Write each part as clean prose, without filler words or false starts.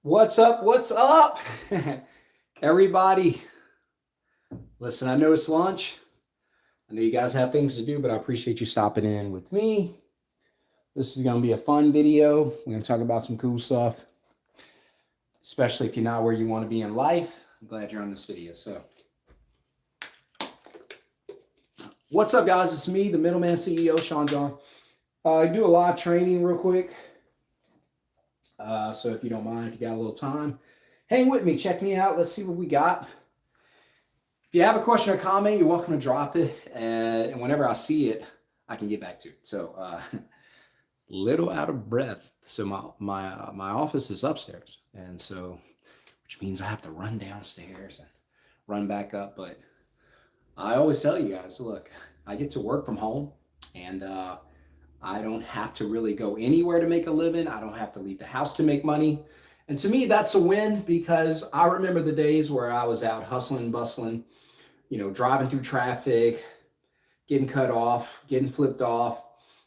What's up? What's up? Everybody, listen, I know it's lunch. I know you guys have things to do, but I appreciate you stopping in with me. This is going to be a fun video. We're going to talk about some cool stuff, especially if you're not where you want to be in life. I'm glad you're on this video. So, what's up, guys? It's me, the Middleman CEO, Shon-Jhon. I do a live training real quick. So if you don't mind, if you got a little time, hang with me, check me out. Let's see what we got. If you have a question or comment, you're welcome to drop it. And whenever I see it, I can get back to it. So little out of breath. So my office is upstairs. And so, which means I have to run downstairs and run back up. But I always tell you guys, look, I get to work from home, and I don't have to really go anywhere to make a living. I don't have to leave the house to make money. And to me, that's a win, because I remember the days where I was out hustling and bustling, driving through traffic, getting cut off, getting flipped off,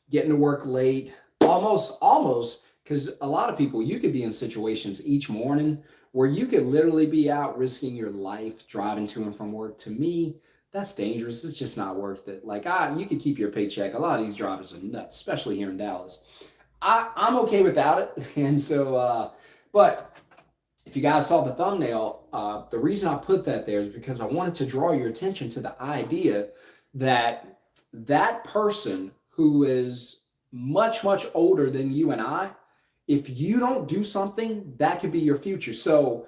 getting to work late, almost, because a lot of people, you could be in situations each morning where you could literally be out risking your life driving to and from work. To me, that's dangerous. It's just not worth it. Like, you could keep your paycheck. A lot of these drivers are nuts, especially here in Dallas. I'm okay without it. And so, but if you guys saw the thumbnail, the reason I put that there is because I wanted to draw your attention to the idea that that person who is much, much older than you and I, if you don't do something, that could be your future. So,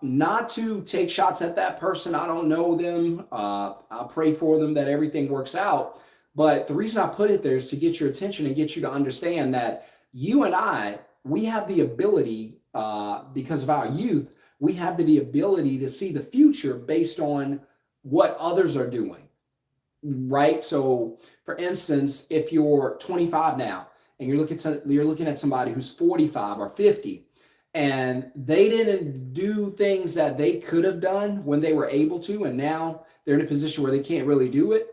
not to take shots at that person. I don't know them. I pray for them that everything works out. But the reason I put it there is to get your attention and get you to understand that you and I, we have the ability, because of our youth, we have the ability to see the future based on what others are doing, right? So, for instance, if you're 25 now and you're looking at somebody who's 45 or 50, and they didn't do things that they could have done when they were able to, and now they're in a position where they can't really do it,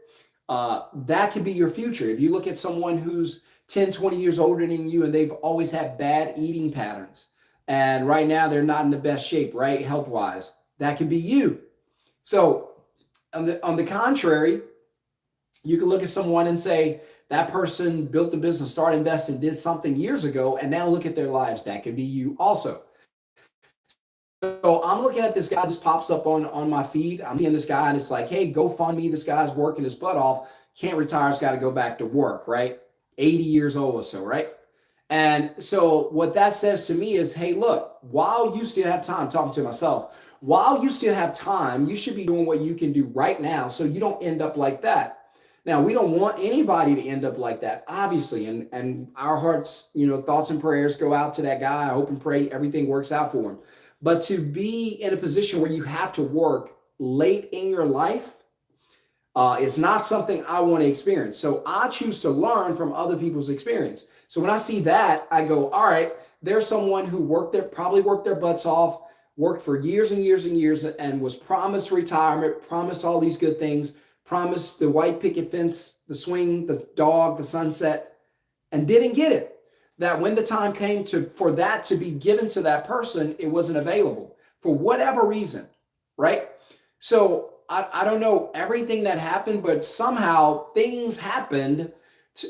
that could be your future. If you look at someone who's 10, 20 years older than you, and they've always had bad eating patterns, and right now they're not in the best shape, right, health-wise, that could be you. So on the contrary, you can look at someone and say, that person built a business, started investing, did something years ago, and now look at their lives. That could be you also. So I'm looking at this guy. This pops up on my feed. I'm seeing this guy, and it's like, hey, go fund me. This guy's working his butt off. Can't retire. He's got to go back to work, right? 80 years old or so, right? And so what that says to me is, hey, look, while you still have time, talking to myself, while you still have time, you should be doing what you can do right now so you don't end up like that. Now, we don't want anybody to end up like that, obviously, and our hearts, thoughts and prayers go out to that guy. I hope and pray everything works out for him. But to be in a position where you have to work late in your life is not something I want to experience. So I choose to learn from other people's experience. So when I see that, I go, all right, there's someone who probably worked their butts off, worked for years and years and years, and was promised retirement, promised all these good things, promised the white picket fence, the swing, the dog, the sunset, and didn't get it. That when the time came for that to be given to that person, it wasn't available for whatever reason, right? So I don't know everything that happened, but somehow things happened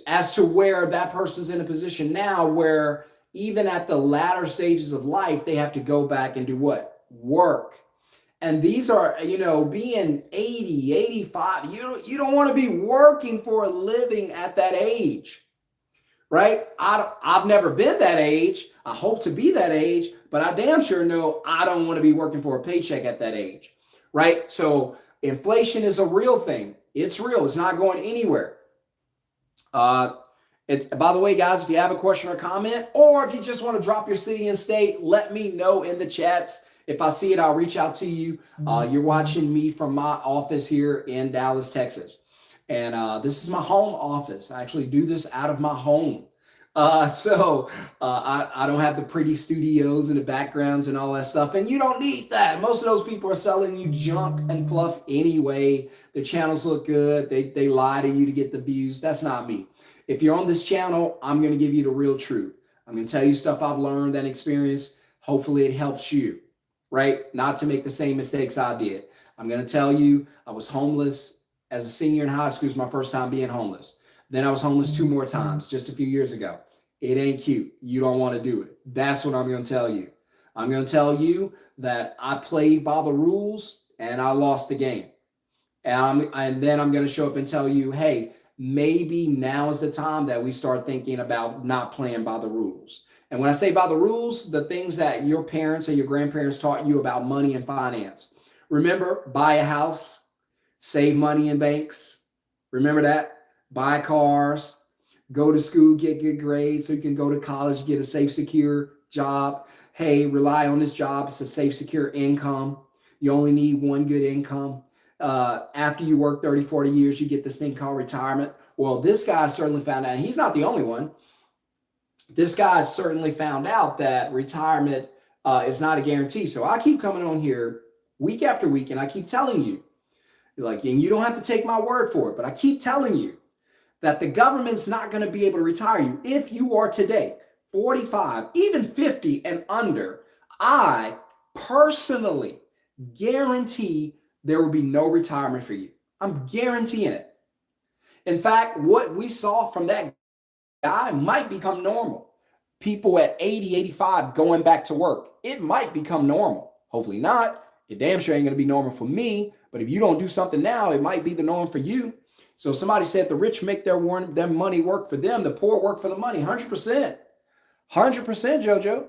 as to where that person's in a position now where even at the latter stages of life, they have to go back and do what? Work. And these are, being 80, 85, you don't want to be working for a living at that age, right? I've never been that age. I hope to be that age, but I damn sure know I don't want to be working for a paycheck at that age, right? So inflation is a real thing. It's real. It's not going anywhere. By the way, guys, if you have a question or comment, or if you just want to drop your city and state, let me know in the chats. If I see it, I'll reach out to you. You're watching me from my office here in Dallas, Texas. And this is my home office. I actually do this out of my home. So I don't have the pretty studios and the backgrounds and all that stuff. And you don't need that. Most of those people are selling you junk and fluff anyway. The channels look good. They lie to you to get the views. That's not me. If you're on this channel, I'm going to give you the real truth. I'm going to tell you stuff I've learned and experienced. Hopefully it helps you, right? Not to make the same mistakes I did. I'm going to tell you, I was homeless as a senior in high school. It was my first time being homeless. Then I was homeless 2 more times just a few years ago. It ain't cute. You don't want to do it. That's what I'm going to tell you. I'm going to tell you that I played by the rules and I lost the game. And then I'm going to show up and tell you, hey, maybe now is the time that we start thinking about not playing by the rules. And when I say by the rules, the things that your parents and your grandparents taught you about money and finance. Remember, buy a house, save money in banks. Remember that? Buy cars, go to school, get good grades so you can go to college, get a safe, secure job. Hey, rely on this job. It's a safe, secure income. You only need one good income. After you work 30, 40 years, you get this thing called retirement. Well, this guy certainly found out, and he's not the only one. This guy certainly found out that retirement is not a guarantee. So I keep coming on here week after week, and I keep telling you, like, and you don't have to take my word for it, but I keep telling you that the government's not going to be able to retire you. If you are today 45, even 50 and under, I personally guarantee there will be no retirement for you. I'm guaranteeing it. In fact, what we saw from that guy might become normal. People at 80, 85 going back to work. It might become normal. Hopefully not. It damn sure ain't going to be normal for me. But if you don't do something now, it might be the norm for you. So somebody said the rich make their money work for them. The poor work for the money. 100%. 100%, JoJo.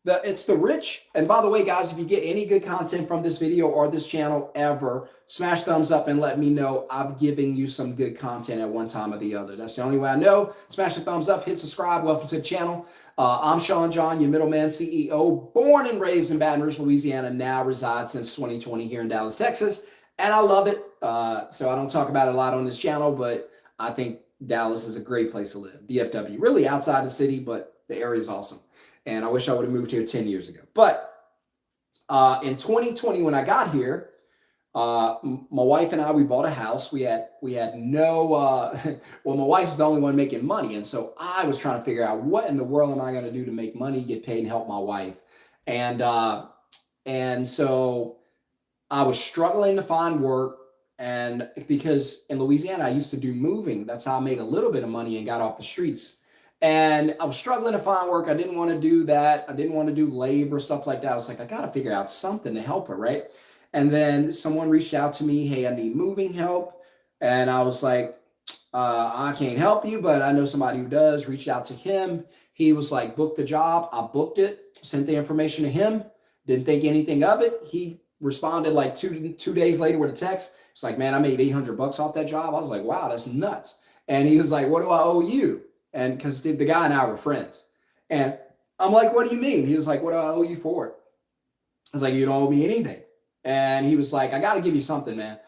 It's the rich. And by the way, guys, if you get any good content from this video or this channel ever, smash thumbs up and let me know I've given you some good content at one time or the other. That's the only way I know. Smash the thumbs up, hit subscribe. Welcome to the channel. I'm Shon-Jhon, your middleman CEO, born and raised in Baton Rouge, Louisiana, now reside since 2020 here in Dallas, Texas. And I love it. So I don't talk about it a lot on this channel, but I think Dallas is a great place to live. DFW, really outside the city, but the area is awesome. And I wish I would have moved here 10 years ago. But in 2020, when I got here, my wife and I, we bought a house. We had no, well, my wife's the only one making money. And so I was trying to figure out what in the world am I going to do to make money, get paid and help my wife. And so I was struggling to find work. And because in Louisiana, I used to do moving. That's how I made a little bit of money and got off the streets. And I was struggling to find work. I didn't want to do that. I didn't want to do labor, stuff like that. I was like, I got to figure out something to help her, right? And then someone reached out to me, hey, I need moving help. And I was like, I can't help you, but I know somebody who does. Reached out to him. He was like, book the job. I booked it, sent the information to him. Didn't think anything of it. He responded like two days later with a text. It's like, man, I made $800 off that job. I was like, wow, that's nuts. And he was like, what do I owe you? And because the guy and I were friends. And I'm like, what do you mean? He was like, what do I owe you for it? I was like, you don't owe me anything. And he was like, I got to give you something, man.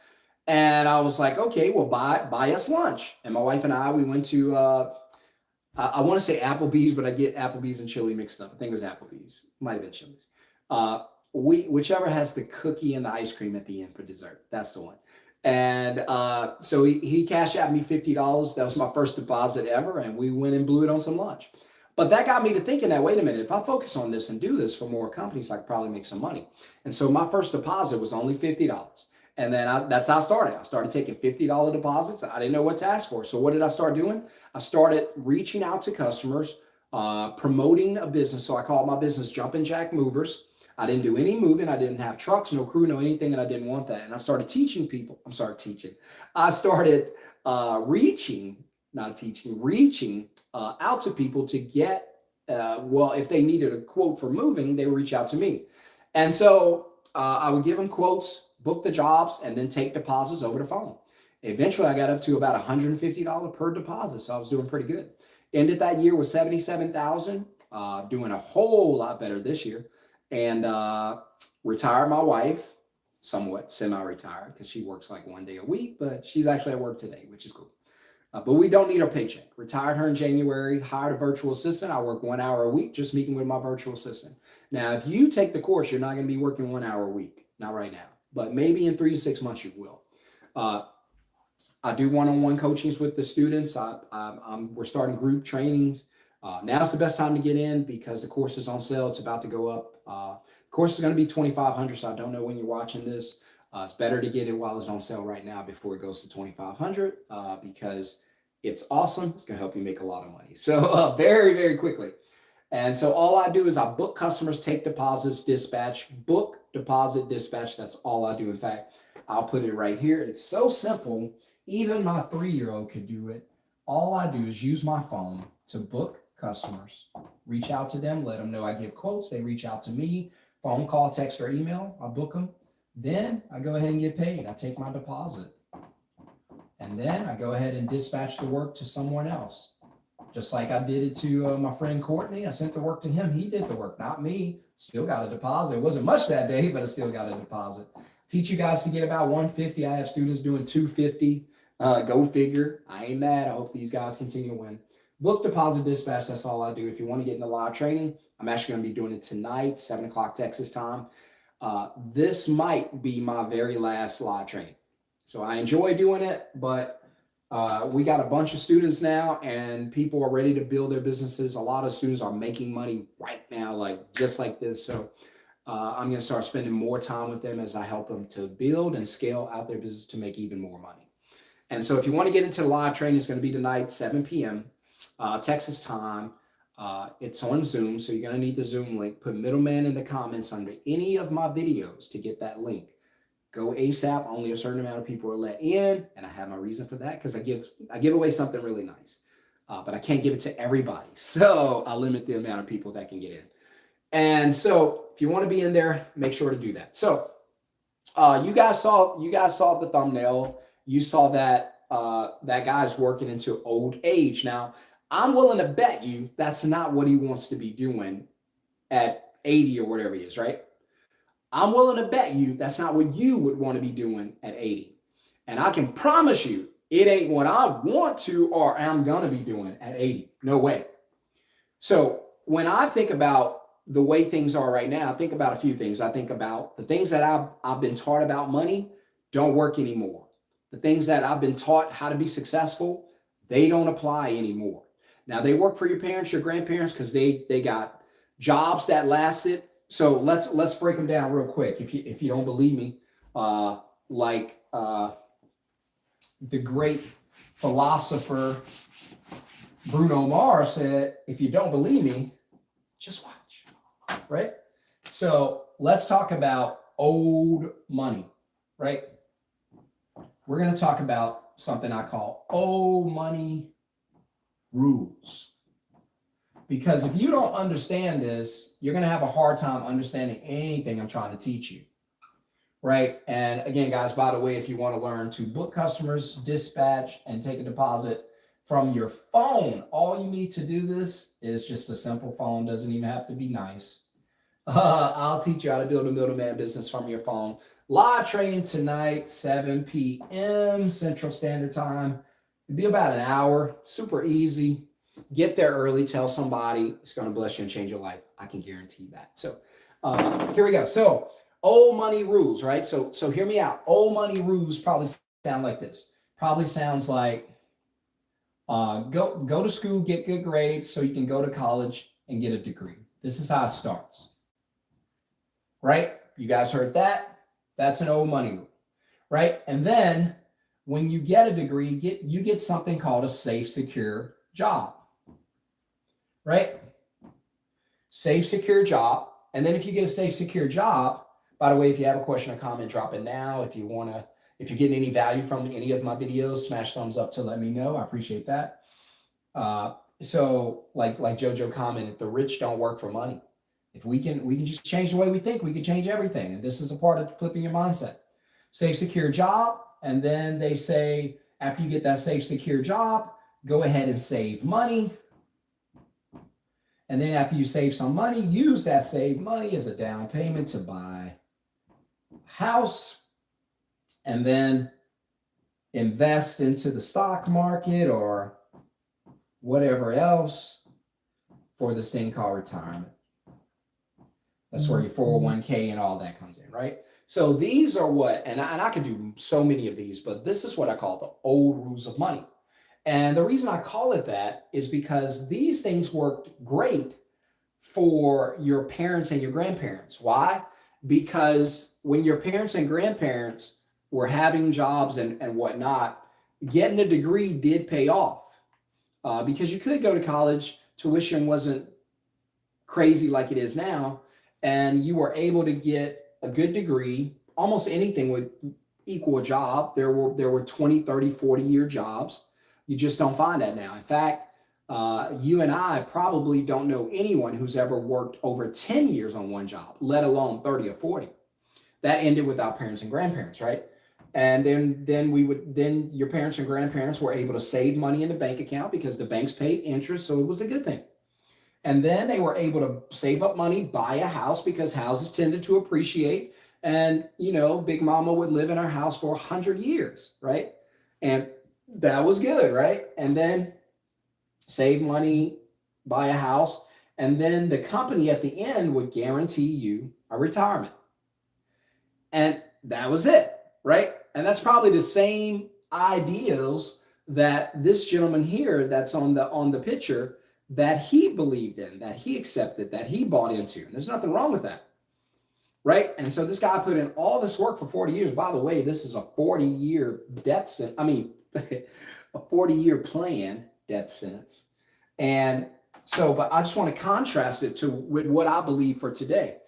And I was like, okay, well, buy us lunch. And my wife and I, we went to, I want to say Applebee's, but I get Applebee's and Chili mixed up. I think it was Applebee's. Might have been Chili's. Whichever has the cookie and the ice cream at the end for dessert. That's the one. And so he cashed out me $50. That was my first deposit ever. And we went and blew it on some lunch. But that got me to thinking that, wait a minute, if I focus on this and do this for more companies, I could probably make some money. And so my first deposit was only $50. And then that's how I started. I started taking $50 deposits. I didn't know what to ask for. So what did I start doing? I started reaching out to customers, promoting a business. So I called my business Jumpin' Jack Movers. I didn't do any moving. I didn't have trucks, no crew, no anything, and I didn't want that. And I started teaching people. I started reaching out to people to get, well, if they needed a quote for moving, they would reach out to me. And so I would give them quotes, book the jobs, and then take deposits over the phone. Eventually, I got up to about $150 per deposit, so I was doing pretty good. Ended that year with $77,000, doing a whole lot better this year. And retired my wife, somewhat semi-retired, because she works like one day a week, but she's actually at work today, which is cool. But we don't need her paycheck. Retired her in January, hired a virtual assistant. I work 1 hour a week, just meeting with my virtual assistant. Now, if you take the course, you're not going to be working 1 hour a week. Not right now, but maybe in 3 to 6 months you will. I do one-on-one coachings with the students. We're starting group trainings Now's the best time to get in because the course is on sale. It's about to go up. The course is going to be $2,500, so I don't know when you're watching this. It's better to get it while it's on sale right now before it goes to $2,500 because it's awesome. It's going to help you make a lot of money. So very, very quickly. And so all I do is I book customers, take deposits, dispatch, book, deposit, dispatch. That's all I do. In fact, I'll put it right here. It's so simple. Even my 3-year-old could do it. All I do is use my phone to book customers, reach out to them, let them know I give quotes. They reach out to me, phone call, text, or email. I book them. Then I go ahead and get paid. I take my deposit. And then I go ahead and dispatch the work to someone else. Just like I did it to my friend Courtney. I sent the work to him. He did the work, not me. Still got a deposit. It wasn't much that day, but I still got a deposit. Teach you guys to get about 150. I have students doing 250. Go figure. I ain't mad. I hope these guys continue to win. Book, deposit, dispatch. That's all I do. If you want to get into live training, I'm actually going to be doing it tonight, 7 o'clock Texas time. This might be my very last live training. So I enjoy doing it, but we got a bunch of students now and people are ready to build their businesses. A lot of students are making money right now, like just like this. So I'm going to start spending more time with them as I help them to build and scale out their business to make even more money. And so if you want to get into the live training, it's going to be tonight, 7 p.m. Texas time. It's on Zoom, so you're going to need the Zoom link. Put Middleman in the comments under any of my videos to get that link. Go ASAP. Only a certain amount of people are let in, and I have my reason for that because I give away something really nice, but I can't give it to everybody, so I limit the amount of people that can get in. And so if you want to be in there, make sure to do that. So you guys saw the thumbnail. You saw that that guy's working into old age. Now, I'm willing to bet you that's not what he wants to be doing at 80 or whatever he is, right? I'm willing to bet you that's not what you would want to be doing at 80. And I can promise you it ain't what I want to or am going to be doing at 80. No way. So when I think about the way things are right now, I think about a few things. I think about the things that I've been taught about money don't work anymore. The things that I've been taught how to be successful, they don't apply anymore. Now, they work for your parents, your grandparents, because they got jobs that lasted. So let's break them down real quick. If you don't believe me, like the great philosopher Bruno Mars said, if you don't believe me, just watch, right? So let's talk about old money, right? We're going to talk about something I call old money rules. Because if you don't understand this, you're going to have a hard time understanding anything I'm trying to teach you, right? And again, guys, by the way, if you want to learn to book customers, dispatch, and take a deposit from your phone, all you need to do this is just a simple phone. Doesn't even have to be nice. I'll teach you how to build a middleman business from your phone. Live training tonight, 7 p.m. Central Standard Time. It'll be about an hour. Super easy. Get there early. Tell somebody. It's going to bless you and change your life. I can guarantee that. So here we go. So old money rules, right? So hear me out. Old money rules probably sound like this. Probably sounds like go to school, get good grades so you can go to college and get a degree. This is how it starts. Right? You guys heard that? That's an old money rule, right? And then when you get a degree, you get something called a safe, secure job, right? Safe, secure job. And then if you get a safe, secure job, by the way, if you have a question or comment, drop it now. If you're getting any value from any of my videos, smash thumbs up to let me know. I appreciate that. So like JoJo commented, the rich don't work for money. If we can just change the way we think, we can change everything. And this is a part of flipping your mindset. Safe, secure job. And then they say, after you get that safe, secure job, go ahead and save money. And then after you save some money, use that saved money as a down payment to buy a house. And then invest into the stock market or whatever else for this thing called retirement. That's where your 401k and all that comes in, right? So these are what, and I could do so many of these, but this is what I call the old rules of money. And the reason I call it that is because these things worked great for your parents and your grandparents. Why? Because when your parents and grandparents were having jobs and whatnot, getting a degree did pay off, because you could go to college, tuition wasn't crazy like it is now, and you were able to get a good degree. Almost anything would equal a job. There were 20, 30, 40-year jobs. You just don't find that now. In fact, you and I probably don't know anyone who's ever worked over 10 years on one job, let alone 30 or 40. That ended with our parents and grandparents, right? And then your parents and grandparents were able to save money in the bank account because the banks paid interest, so it was a good thing. And then they were able to save up money, buy a house because houses tended to appreciate. And, Big Mama would live in our house for 100 years, right? And that was good, right? And then save money, buy a house, and then the company at the end would guarantee you a retirement. And that was it, right? And that's probably the same ideals that this gentleman here that's on the picture, that he believed in, that he accepted, that he bought into. And there's nothing wrong with that, right? And so this guy put in all this work for 40 years. By the way, this is a 40-year death sentence. I mean, a 40-year plan, death sentence. And so, but I just want to contrast it with what I believe for today.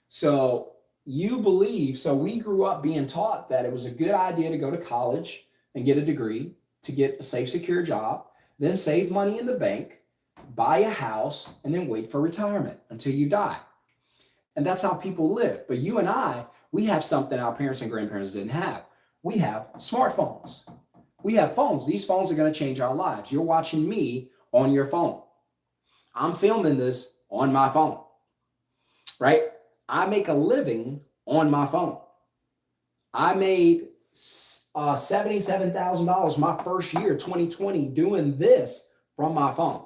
So we grew up being taught that it was a good idea to go to college and get a degree, to get a safe, secure job, then save money in the bank, buy a house, and then wait for retirement until you die. And that's how people live. But you and I, we have something our parents and grandparents didn't have. We have smartphones. We have phones. These phones are going to change our lives. You're watching me on your phone. I'm filming this on my phone, right? I make a living on my phone. I made $77,000 my first year, 2020, doing this from my phone.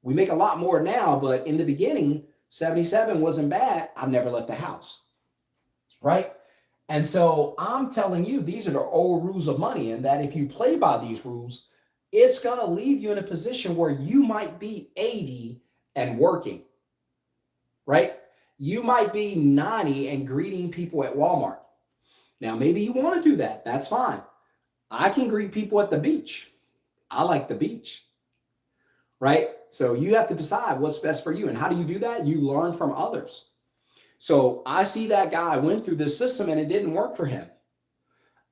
We make a lot more now, but in the beginning, 77 wasn't bad. I've never left the house, right? And so I'm telling you, these are the old rules of money, and that if you play by these rules, it's going to leave you in a position where you might be 80 and working, right? You might be 90 and greeting people at Walmart. Now, maybe you want to do that. That's fine. I can greet people at the beach. I like the beach, right? So you have to decide what's best for you. And how do you do that? You learn from others. So I see that guy went through this system and it didn't work for him.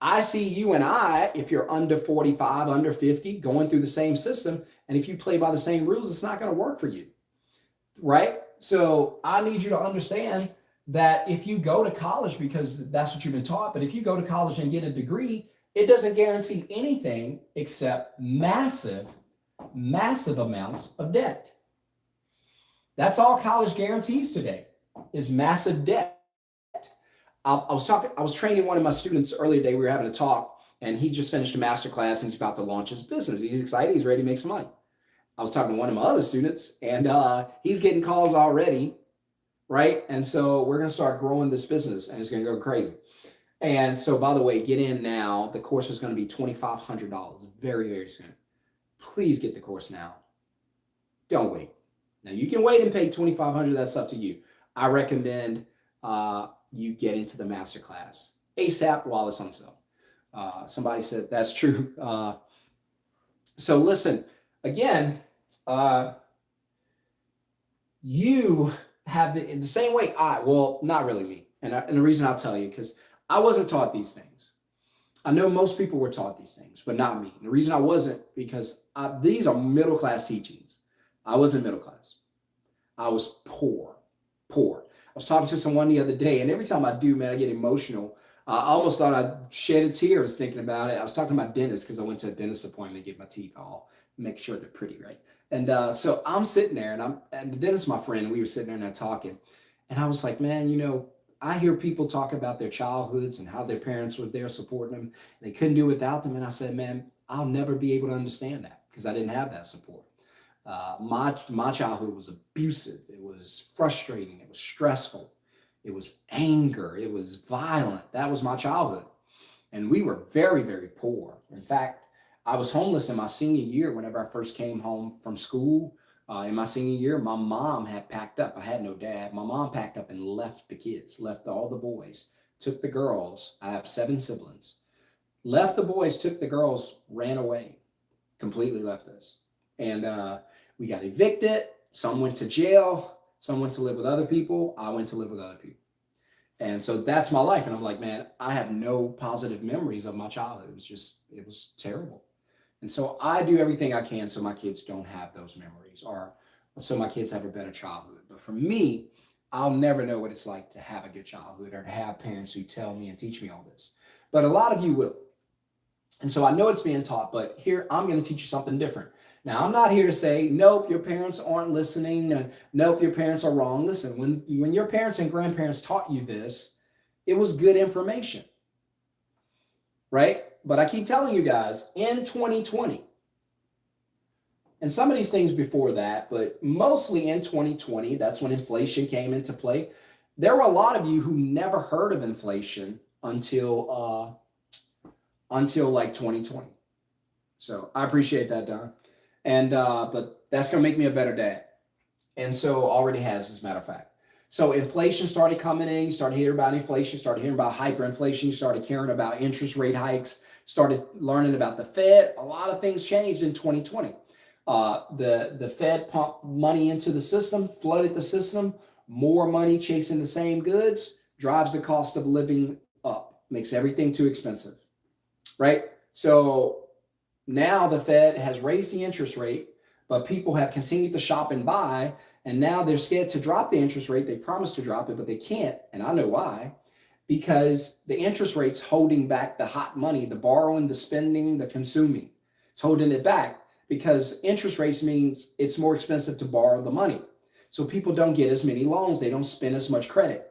I see you and I, if you're under 45, under 50, going through the same system, and if you play by the same rules, it's not going to work for you, right? So I need you to understand that if you go to college, because that's what you've been taught, but if you go to college and get a degree, it doesn't guarantee anything except massive amounts of debt. That's all college guarantees today, is massive debt. I was training one of my students earlier today. We were having a talk, and he just finished a master class and he's about to launch his business. He's excited. He's ready to make some money. I was talking to one of my other students, and he's getting calls already, right? And so we're going to start growing this business, and it's going to go crazy. And so, by the way, get in now. The course is going to be $2,500 very, very soon. Please get the course now. Don't wait. Now, you can wait and pay $2,500. That's up to you. I recommend you get into the masterclass ASAP while it's on sale. Somebody said that's true. So listen, again, you have been in the same way well, not really me. And the reason I'll tell you, because I wasn't taught these things. I know most people were taught these things, but not me. And the reason I wasn't, because these are middle-class teachings. I wasn't middle class. I was poor. I was talking to someone the other day, and every time I do, man, I get emotional. I almost thought I'd shed a tear thinking about it. I was talking to my dentist because I went to a dentist appointment to get my teeth all, make sure they're pretty, right? And so I'm sitting there, and the dentist, my friend, and we were sitting there and talking. And I was like, man, I hear people talk about their childhoods and how their parents were there supporting them. They couldn't do without them. And I said, man, I'll never be able to understand that because I didn't have that support. My childhood was abusive. It was frustrating. It was stressful. It was anger. It was violent. That was my childhood. And we were very, very poor. In fact, I was homeless in my senior year whenever I first came home from school. In my senior year, my mom had packed up. I had no dad. My mom packed up and left the kids, left all the boys, took the girls. I have 7 siblings. Left the boys, took the girls, ran away, completely left us. And we got evicted. Some went to jail. Some went to live with other people. I went to live with other people. And so that's my life. And I'm like, man, I have no positive memories of my childhood. It was terrible. And so I do everything I can so my kids don't have those memories, or so my kids have a better childhood. But for me, I'll never know what it's like to have a good childhood or to have parents who tell me and teach me all this. But a lot of you will. And so I know it's being taught, but here I'm going to teach you something different. Now, I'm not here to say, nope, your parents aren't listening. Nope, your parents are wrong. Listen, when your parents and grandparents taught you this, it was good information, right? But I keep telling you guys, in 2020, and some of these things before that, but mostly in 2020, that's when inflation came into play. There were a lot of you who never heard of inflation until like 2020. So I appreciate that, Don. And but that's going to make me a better dad. And so already has, as a matter of fact. So inflation started coming in. You started hearing about inflation, started hearing about hyperinflation. You started caring about interest rate hikes, started learning about the Fed. A lot of things changed in 2020. The Fed pumped money into the system, flooded the system. More money chasing the same goods drives the cost of living up, makes everything too expensive, right? So now the Fed has raised the interest rate, but people have continued to shop and buy, and now they're scared to drop the interest rate. They promised to drop it, but they can't, and I know why. Because the interest rate's holding back the hot money, the borrowing, the spending, the consuming. It's holding it back because interest rates means it's more expensive to borrow the money. So people don't get as many loans. They don't spend as much credit.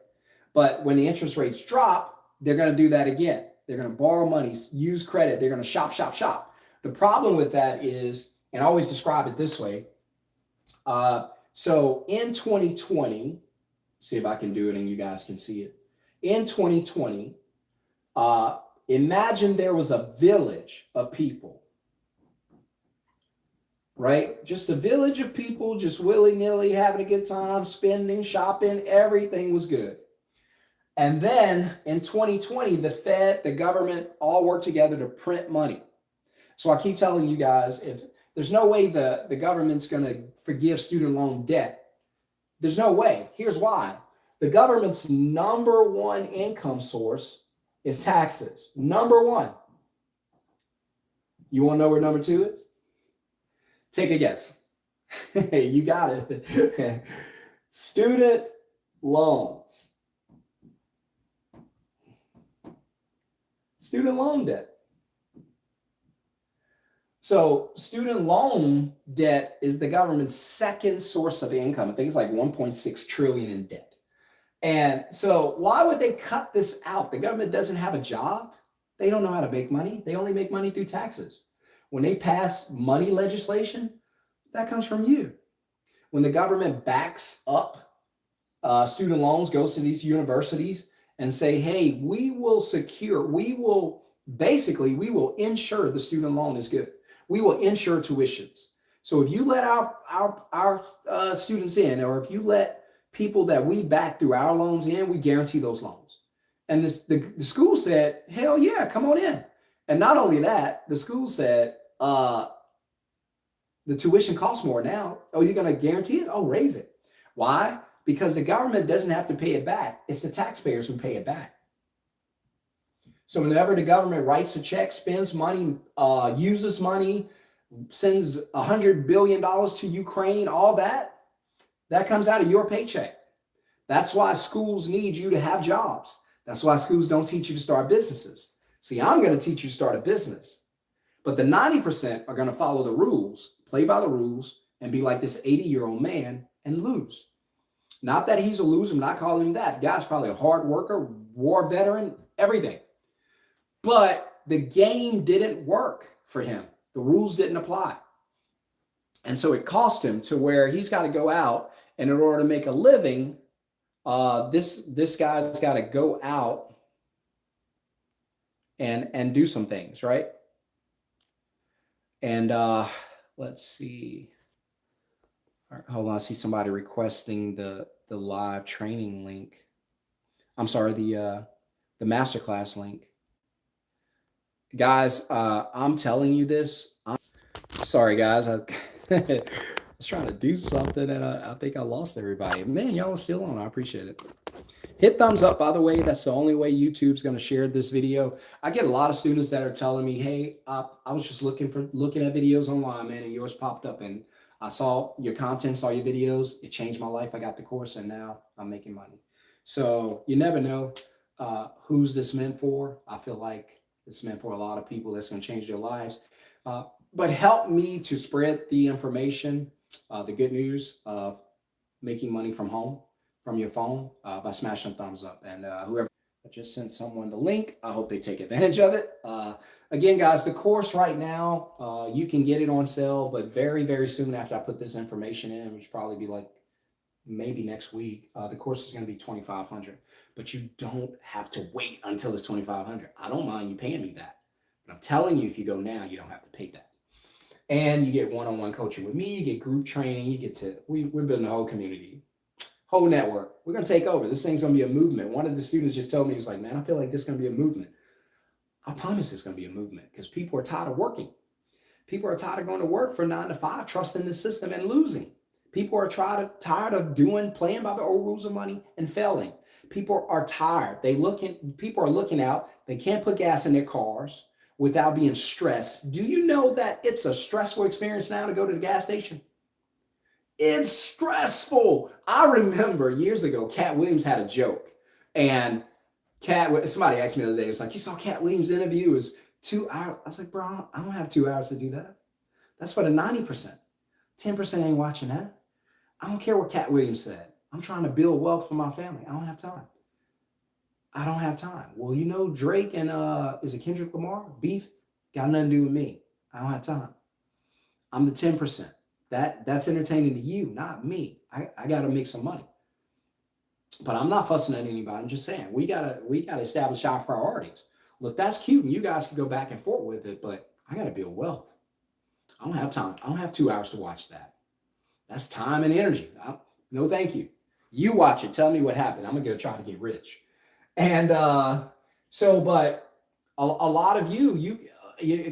But when the interest rates drop, they're going to do that again. They're going to borrow money, use credit. They're going to shop, shop, shop. The problem with that is, and I always describe it this way. So in 2020, see if I can do it and you guys can see it. In 2020, imagine there was a village of people, right? Just a village of people, just willy-nilly having a good time, spending, shopping, everything was good. And then in 2020, the Fed, the government all worked together to print money. So I keep telling you guys, if there's no way the government's going to forgive student loan debt, there's no way. Here's why. The government's number one income source is taxes. Number one. You want to know where number 2 is? Take a guess. You got it. Student loans. Student loan debt. So student loan debt is the government's second source of income. I think it's like 1.6 trillion in debt. And so why would they cut this out? The government doesn't have a job. They don't know how to make money. They only make money through taxes. When they pass money legislation, that comes from you. When the government backs up student loans, goes to these universities and say, hey, we will insure the student loan is good. We will insure tuitions. So if you let our students in, or if you let people that we back through our loans in, we guarantee those loans. And the school said, hell yeah, come on in. And not only that, the school said, the tuition costs more now. Oh, you're going to guarantee it? Oh, raise it. Why? Because the government doesn't have to pay it back. It's the taxpayers who pay it back. So whenever the government writes a check, spends money, uses money, sends $100 billion to Ukraine, all that comes out of your paycheck. That's why schools need you to have jobs. That's why schools don't teach you to start businesses. See, I'm going to teach you to start a business. But the 90% are going to follow the rules, play by the rules, and be like this 80-year-old man and lose. Not that he's a loser. I'm not calling him that. The guy's probably a hard worker, war veteran, everything. But the game didn't work for him. The rules didn't apply. And so it cost him to where he's got to go out, and in order to make a living, this guy's got to go out and do some things, right? And let's see. All right, hold on. I see somebody requesting the live training link. I'm sorry, the masterclass link. Guys, I'm telling you this. Sorry, guys. I was trying to do something and I think I lost everybody. Man, y'all are still on. I appreciate it. Hit thumbs up, by the way. That's the only way YouTube's going to share this video. I get a lot of students that are telling me, hey, I was just looking at videos online, man, and yours popped up. And I saw your content, saw your videos. It changed my life. I got the course, and now I'm making money. So you never know who's this meant for. I feel like it's meant for a lot of people that's going to change their lives. But help me to spread the information, the good news of making money from home, from your phone, by smashing thumbs up. And whoever just sent someone the link, I hope they take advantage of it. Again, guys, the course right now, you can get it on sale, but very, very soon after I put this information in, which probably be like maybe next week, the course is going to be $2,500. But you don't have to wait until it's $2,500. I don't mind you paying me that. But I'm telling you, if you go now, you don't have to pay that. And you get one-on-one coaching with me, you get group training, you get to, we're building a whole community, whole network. We're going to take over. This thing's going to be a movement. One of the students just told me, he's like, man, I feel like this is going to be a movement. I promise it's going to be a movement because people are tired of working. People are tired of going to work for 9 to 5, trusting the system and losing. People are tired of playing by the old rules of money and failing. People are tired. People are looking out. They can't put gas in their cars without being stressed. Do you know that it's a stressful experience now to go to the gas station? It's stressful. I remember years ago, Cat Williams had a joke. And somebody asked me the other day, it's like, you saw Cat Williams' interview, it was 2 hours. I was like, bro, I don't have 2 hours to do that. That's for the 90%. 10% ain't watching that. I don't care what Cat Williams said. I'm trying to build wealth for my family. I don't have time. I don't have time. Well, you know, Drake and is it Kendrick Lamar? Beef got nothing to do with me. I don't have time. I'm the 10%. That's entertaining to you, not me. I got to make some money. But I'm not fussing at anybody. I'm just saying we gotta establish our priorities. Look, that's cute, and you guys can go back and forth with it, but I got to build wealth. I don't have time. I don't have 2 hours to watch that. That's time and energy. No, thank you. You watch it. Tell me what happened. I'm gonna go try to get rich. And but a lot of you,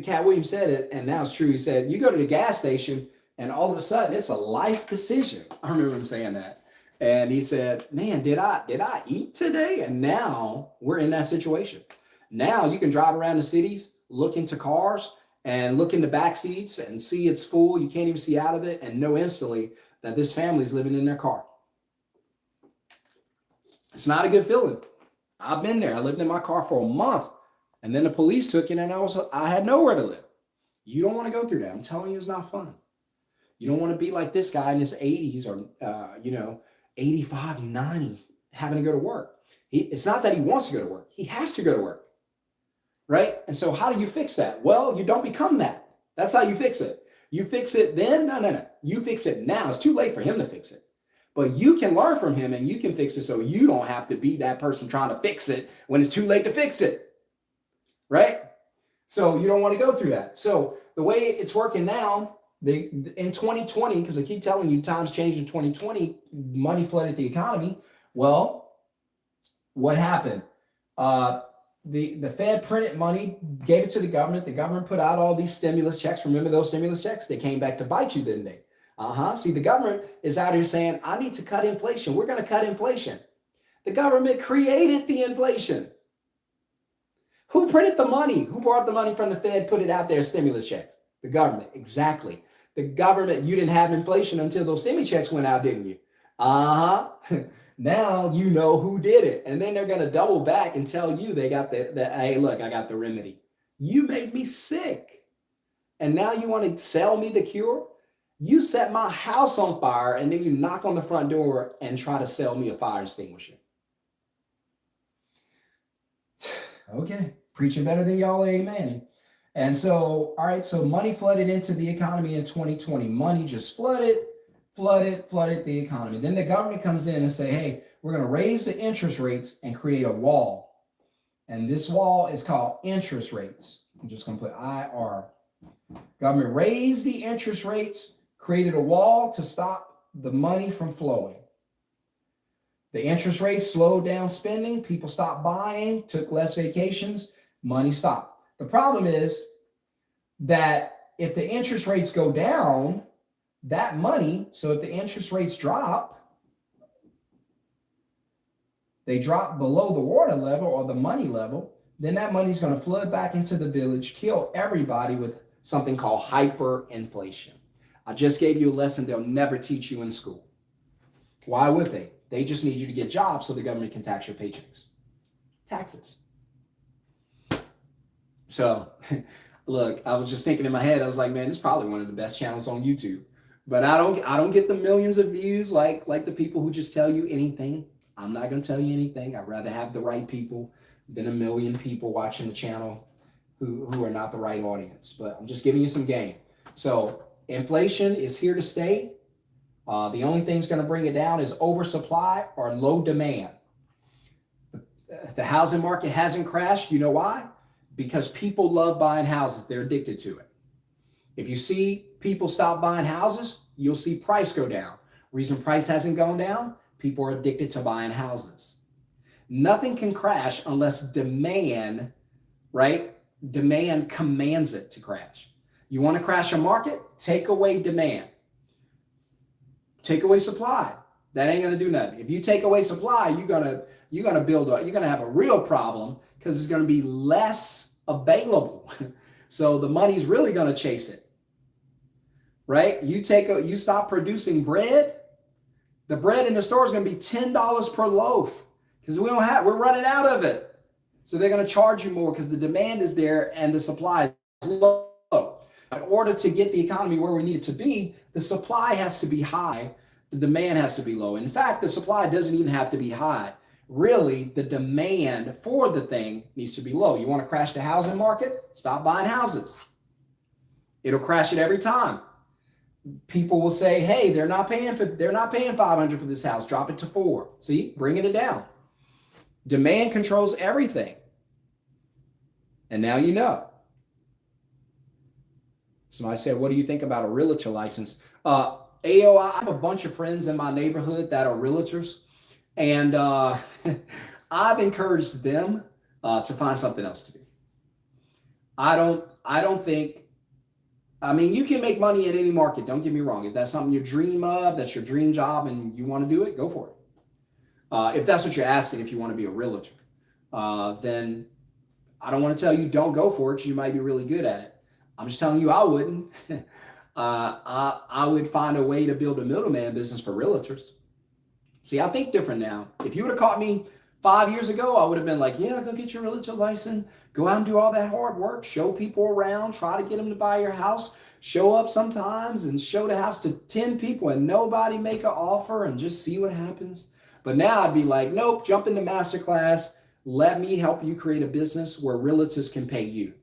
Cat Williams said it, and now it's true. He said, you go to the gas station and all of a sudden it's a life decision. I remember him saying that. And he said, man, did I eat today? And now we're in that situation. Now you can drive around the cities, look into cars and look in the back seats and see it's full. You can't even see out of it and know instantly that this family's living in their car. It's not a good feeling. I've been there. I lived in my car for a month, and then the police took it, and I had nowhere to live. You don't want to go through that. I'm telling you, it's not fun. You don't want to be like this guy in his 80s or 85, 90, having to go to work. It's not that he wants to go to work. He has to go to work, right? And so how do you fix that? Well, you don't become that. That's how you fix it. You fix it then? No. You fix it now. It's too late for him to fix it. But you can learn from him and you can fix it so you don't have to be that person trying to fix it when it's too late to fix it, right? So you don't want to go through that. So the way it's working now, in 2020, because I keep telling you times changed in 2020, money flooded the economy. Well, what happened? The Fed printed money, gave it to the government. The government put out all these stimulus checks. Remember those stimulus checks? They came back to bite you, didn't they? See, the government is out here saying, I need to cut inflation. We're going to cut inflation. The government created the inflation. Who printed the money? Who brought the money from the Fed, put it out there, stimulus checks? The government, exactly. The government, you didn't have inflation until those stimulus checks went out, didn't you? Now you know who did it. And then they're going to double back and tell you they got hey, look, I got the remedy. You made me sick. And now you want to sell me the cure? You set my house on fire and then you knock on the front door and try to sell me a fire extinguisher. Okay, preaching better than y'all, amen. And so, all right, so money flooded into the economy in 2020. Money just flooded the economy. Then the government comes in and say, hey, we're going to raise the interest rates and create a wall. And this wall is called interest rates. I'm just going to put IR. Government raised the interest rates, created a wall to stop the money from flowing. The interest rates slowed down spending. People stopped buying, took less vacations, money stopped. The problem is that if the interest rates go down, that money, so if the interest rates drop, they drop below the water level or the money level, then that money is going to flood back into the village, kill everybody with something called hyperinflation. I just gave you a lesson they'll never teach you in school. Why would they? They just need you to get jobs so the government can tax your paychecks. Taxes. So, look, I was just thinking in my head, I was like, man, this is probably one of the best channels on YouTube. But I don't get the millions of views like the people who just tell you anything. I'm not going to tell you anything. I'd rather have the right people than a million people watching the channel who are not the right audience. But I'm just giving you some game. So inflation is here to stay. The only thing that's going to bring it down is oversupply or low demand. The housing market hasn't crashed. You know why? Because people love buying houses. They're addicted to it. If you see people stop buying houses, you'll see price go down. Reason price hasn't gone down, people are addicted to buying houses. Nothing can crash unless demand, right? Demand commands it to crash. You want to crash a market? Take away demand. Take away supply. That ain't gonna do nothing. If you take away supply, you're gonna have a real problem because it's gonna be less available. So the money's really gonna chase it. Right? You stop producing bread, the bread in the store is going to be $10 per loaf because we're running out of it. So they're going to charge you more because the demand is there and the supply is low. In order to get the economy where we need it to be, the supply has to be high, the demand has to be low. In fact, the supply doesn't even have to be high. Really, the demand for the thing needs to be low. You want to crash the housing market? Stop buying houses. It'll crash it every time. People will say, hey, they're not paying $500 for this house. Drop it to $400. See, bringing it down. Demand controls everything. And now you know. Somebody said, what do you think about a realtor license? AOI, I have a bunch of friends in my neighborhood that are realtors. And I've encouraged them to find something else to do. I don't think, I mean, you can make money at any market. Don't get me wrong. If that's something you dream of, that's your dream job and you want to do it, go for it. If that's what you're asking, if you want to be a realtor, then I don't want to tell you don't go for it because you might be really good at it. I'm just telling you I wouldn't. I would find a way to build a middleman business for realtors. See, I think different now. If you would have caught me 5 years ago, I would have been like, yeah, go get your realtor license, go out and do all that hard work, show people around, try to get them to buy your house, show up sometimes and show the house to 10 people and nobody make an offer and just see what happens. But now I'd be like, nope, jump into masterclass. Let me help you create a business where realtors can pay you.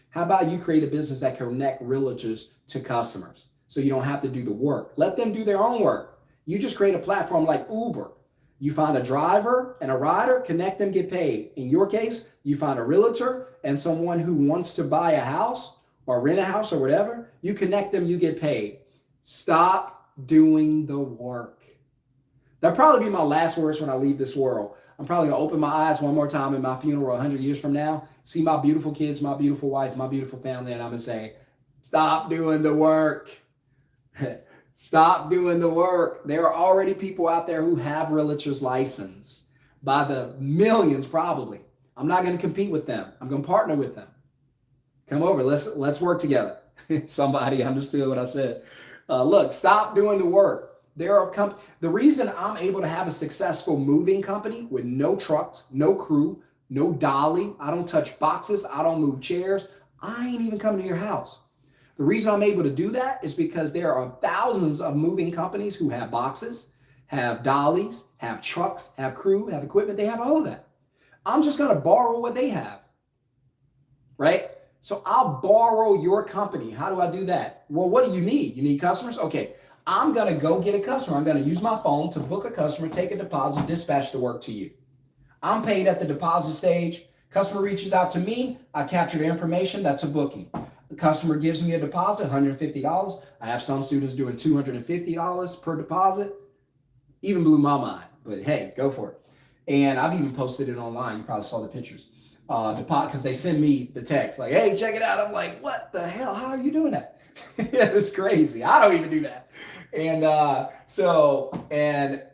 How about you create a business that can connect realtors to customers so you don't have to do the work? Let them do their own work. You just create a platform like Uber. You find a driver and a rider, connect them, get paid. In your case, you find a realtor and someone who wants to buy a house or rent a house or whatever. You connect them, you get paid. Stop doing the work. That'll probably be my last words when I leave this world. I'm probably gonna open my eyes one more time in my funeral 100 years from now, see my beautiful kids, my beautiful wife, my beautiful family, and I'm gonna say, stop doing the work. Stop doing the work. There are already people out there who have realtor's license by the millions, probably. I'm not going to compete with them. I'm going to partner with them. Come over. Let's work together. Somebody understood what I said. Look, stop doing the work. The reason I'm able to have a successful moving company with no trucks, no crew, no dolly, I don't touch boxes, I don't move chairs, I ain't even coming to your house. The reason I'm able to do that is because there are thousands of moving companies who have boxes, have dollies, have trucks, have crew, have equipment. They have all of that. I'm just going to borrow what they have, right? So I'll borrow your company. How do I do that? Well, what do you need? You need customers? Okay, I'm going to go get a customer. I'm going to use my phone to book a customer, take a deposit, dispatch the work to you. I'm paid at the deposit stage. Customer reaches out to me. I capture the information. That's a booking. The customer gives me a deposit, $150. I have some students doing $250 per deposit. Even blew my mind, but hey, go for it. And I've even posted it online. You probably saw the pictures. Because they send me the text like, hey, check it out. I'm like, what the hell? How are you doing that? It was crazy. I don't even do that. And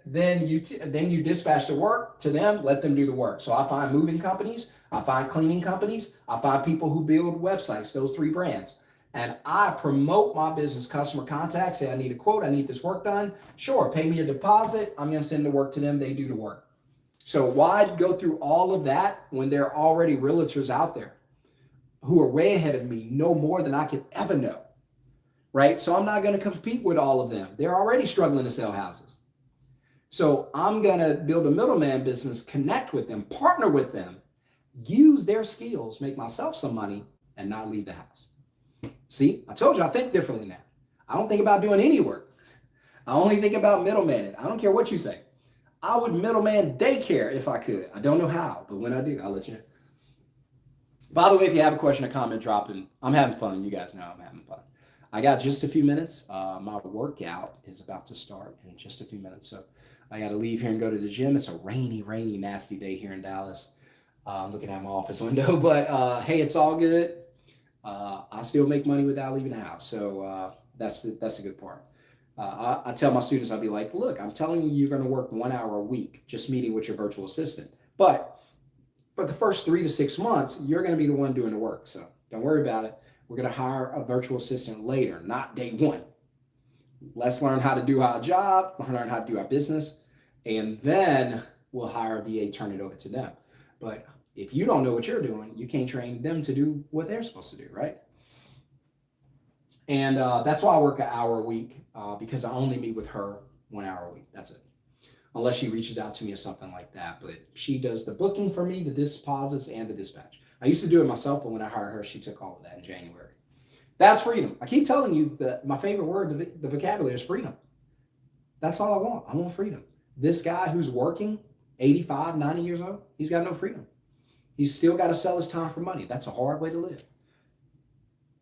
then you dispatch the work to them, let them do the work. So I find moving companies, I find cleaning companies, I find people who build websites, those 3 brands. And I promote my business, customer contact, say I need a quote, I need this work done. Sure, pay me a deposit. I'm going to send the work to them. They do the work. So why go through all of that when there are already realtors out there who are way ahead of me, know more than I could ever know, right? So I'm not going to compete with all of them. They're already struggling to sell houses. So I'm going to build a middleman business, connect with them, partner with them, use their skills, make myself some money, and not leave the house. See, I told you I think differently now. I don't think about doing any work. I only think about middlemaning. I don't care what you say. I would middleman daycare if I could. I don't know how, but when I do, I'll let you know. By the way, if you have a question or comment, drop in. I'm having fun. You guys know I'm having fun. I got just a few minutes. My workout is about to start in just a few minutes. So I got to leave here and go to the gym. It's a rainy, nasty day here in Dallas. I'm looking at my office window, but hey, it's all good. I still make money without leaving the house. So that's the good part. I tell my students, I'll be like, look, I'm telling you, you're going to work 1 hour a week, just meeting with your virtual assistant. But for the first 3 to 6 months, you're going to be the one doing the work. So don't worry about it. We're going to hire a virtual assistant later, not day one. Let's learn how to do our job, learn how to do our business, and then we'll hire a VA, turn it over to them. But if you don't know what you're doing, you can't train them to do what they're supposed to do, right? And that's why I work an hour a week, because I only meet with her 1 hour a week. That's it. Unless she reaches out to me or something like that. But she does the booking for me, the deposits, and the dispatch. I used to do it myself, but when I hired her, she took all of that in January. That's freedom. I keep telling you that my favorite word, the vocabulary, is freedom. That's all I want. I want freedom. This guy who's working, 85, 90 years old, he's got no freedom. He's still got to sell his time for money. That's a hard way to live.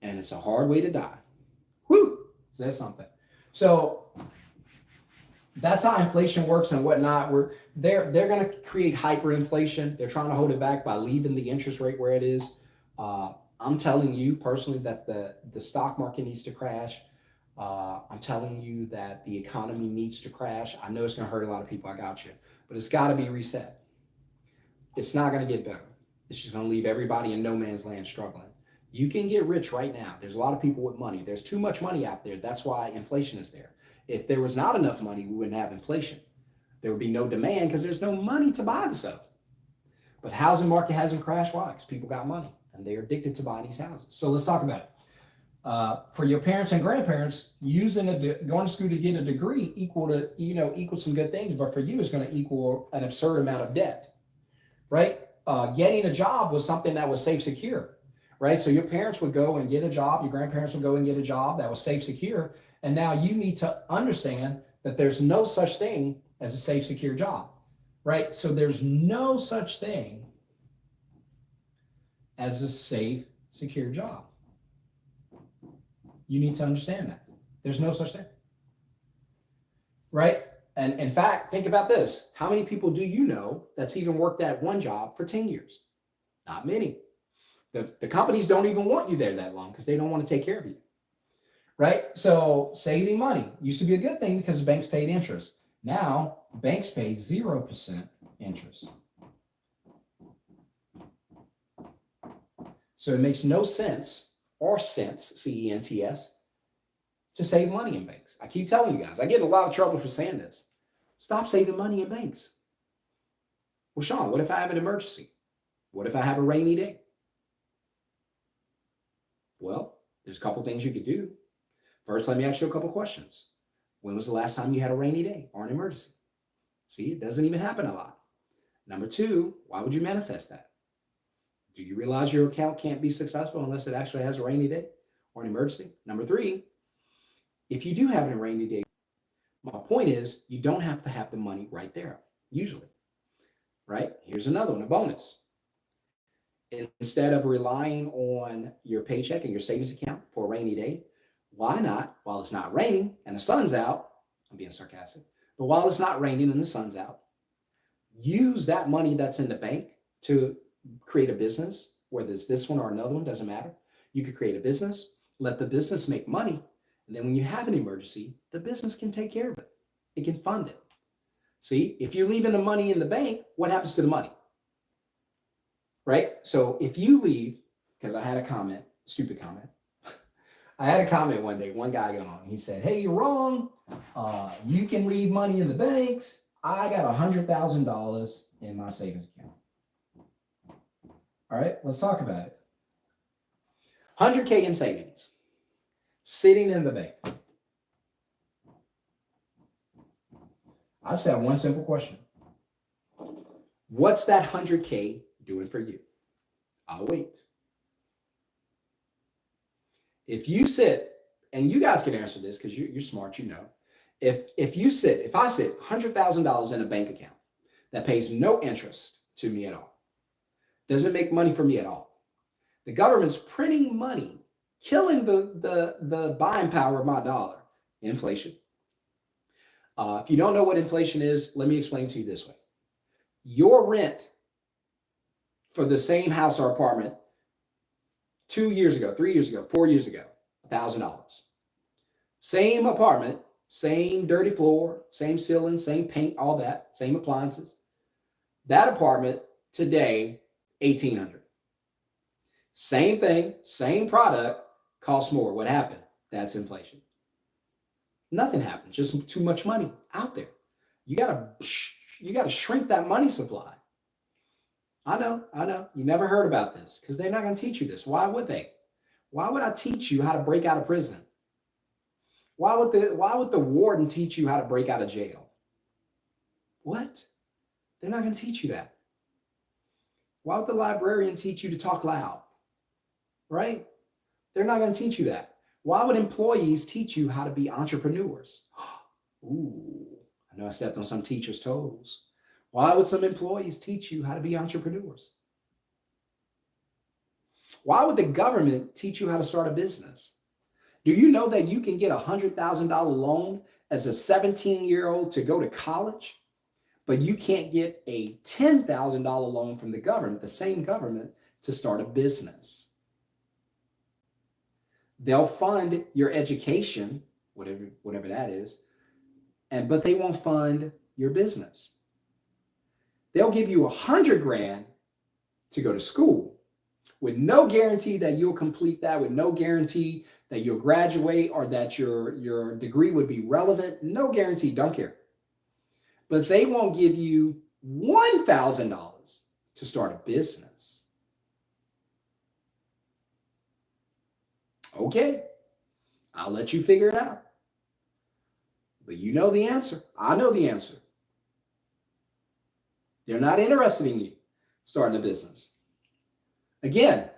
And it's a hard way to die. Whew, says something. So that's how inflation works and whatnot. They're going to create hyperinflation. They're trying to hold it back by leaving the interest rate where it is. I'm telling you personally that the stock market needs to crash. I'm telling you that the economy needs to crash. I know it's going to hurt a lot of people. I got you. But it's got to be reset. It's not going to get better. It's just going to leave everybody in no man's land struggling. You can get rich right now. There's a lot of people with money. There's too much money out there. That's why inflation is there. If there was not enough money, we wouldn't have inflation. There would be no demand because there's no money to buy the stuff. But housing market hasn't crashed. Why? Because people got money and they're addicted to buying these houses. So let's talk about it. For your parents and grandparents, going to school to get a degree equal some good things, but for you, it's going to equal an absurd amount of debt, right? Getting a job was something that was safe, secure, right? So your parents would go and get a job, your grandparents would go and get a job that was safe, secure, and now you need to understand that there's no such thing as a safe, secure job, right? So there's no such thing as a safe, secure job. You need to understand that. There's no such thing, right? And in fact, think about this. How many people do you know that's even worked at one job for 10 years? Not many. The companies don't even want you there that long because they don't want to take care of you, right? So saving money used to be a good thing because banks paid interest. Now, banks pay 0% interest. So it makes no sense, or sense, C-E-N-T-S, to save money in banks. I keep telling you guys, I get in a lot of trouble for saying this. Stop saving money in banks. Well, Shon, what if I have an emergency? What if I have a rainy day? Well, there's a couple things you could do. First, let me ask you a couple questions. When was the last time you had a rainy day or an emergency? See, it doesn't even happen a lot. Number two, why would you manifest that? Do you realize your account can't be successful unless it actually has a rainy day or an emergency? Number three, if you do have a rainy day, my point is you don't have to have the money right there, usually, right? Here's another one, a bonus. Instead of relying on your paycheck and your savings account for a rainy day, why not, while it's not raining and the sun's out, I'm being sarcastic, but while it's not raining and the sun's out, use that money that's in the bank to create a business, whether it's this one or another one, doesn't matter. You could create a business, let the business make money, and then when you have an emergency, the business can take care of it. It can fund it. See, if you're leaving the money in the bank, what happens to the money? Right? So if you leave, because I had a comment, stupid comment. I had a comment one day, one guy got on, he said, hey, you're wrong. You can leave money in the banks. I got $100,000 in my savings account. All right, let's talk about it. 100K in savings, sitting in the bank. I just have one simple question. What's that 100K doing for you? I'll wait. If you sit, and you guys can answer this because you're smart, you know. If I sit $100,000 in a bank account that pays no interest to me at all, doesn't make money for me at all. The government's printing money, killing the buying power of my dollar, inflation. If you don't know what inflation is, let me explain to you this way. Your rent for the same house or apartment 2 years ago, 3 years ago, 4 years ago, $1,000. Same apartment, same dirty floor, same ceiling, same paint, all that, same appliances. That apartment today, $1,800. Same thing, same product, costs more. What happened? That's inflation. Nothing happened, just too much money out there. You gotta shrink that money supply. I know. You never heard about this because they're not going to teach you this. Why would they? Why would I teach you how to break out of prison? Why would the warden teach you how to break out of jail? What? They're not going to teach you that. Why would the librarian teach you to talk loud? Right? They're not going to teach you that. Why would employees teach you how to be entrepreneurs? Ooh, I know I stepped on some teachers' toes. Why would some employees teach you how to be entrepreneurs? Why would the government teach you how to start a business? Do you know that you can get a $100,000 loan as a 17-year-old to go to college, but you can't get a $10,000 loan from the government, the same government, to start a business? They'll fund your education, whatever that is, but they won't fund your business. They'll give you $100,000 to go to school with no guarantee that you'll complete that, with no guarantee that you'll graduate or that your degree would be relevant. No guarantee, don't care. But they won't give you $1,000 to start a business. Okay, I'll let you figure it out. But you know the answer. I know the answer. They're not interested in you starting a business. Again,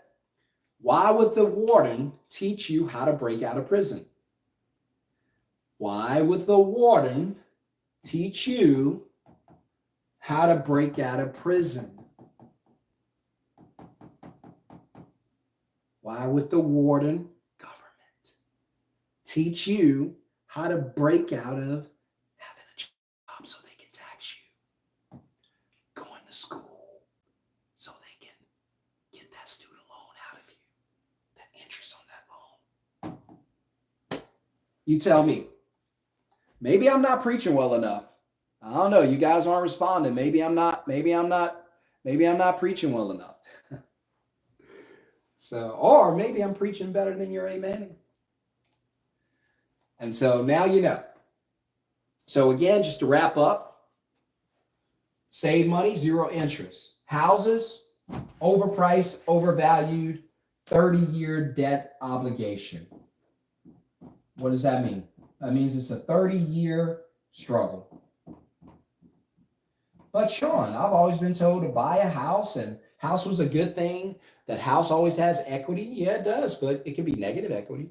why would the warden teach you how to break out of prison? Why would the warden teach you how to break out of prison? Why would the warden, government, teach you how to break out of having a job so they can tax you? Going to school so they can get that student loan out of you, that interest on that loan. You tell me. Maybe I'm not preaching well enough. I don't know. You guys aren't responding. Maybe I'm not preaching well enough. Or maybe I'm preaching better than you're amening. And so now you know. So again, just to wrap up, save money, zero interest. Houses, overpriced, overvalued, 30-year debt obligation. What does that mean? That means it's a 30-year struggle. But Sean, I've always been told to buy a house, and house was a good thing. That house always has equity. Yeah, it does, but it can be negative equity.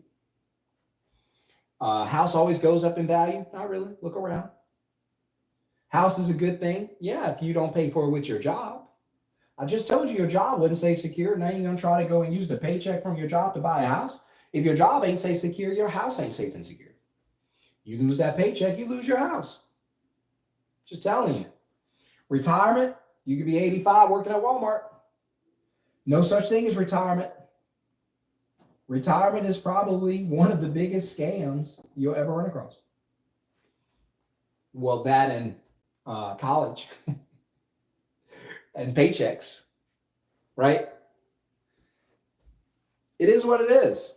House always goes up in value. Not really. Look around. House is a good thing. Yeah, if you don't pay for it with your job. I just told you your job wasn't safe, secure. Now you're going to try to go and use the paycheck from your job to buy a house. If your job ain't safe, secure, your house ain't safe and secure. You lose that paycheck, you lose your house. Just telling you. Retirement, you could be 85 working at Walmart. No such thing as retirement. Retirement is probably one of the biggest scams you'll ever run across. Well, that and college and paychecks, right? It is what it is.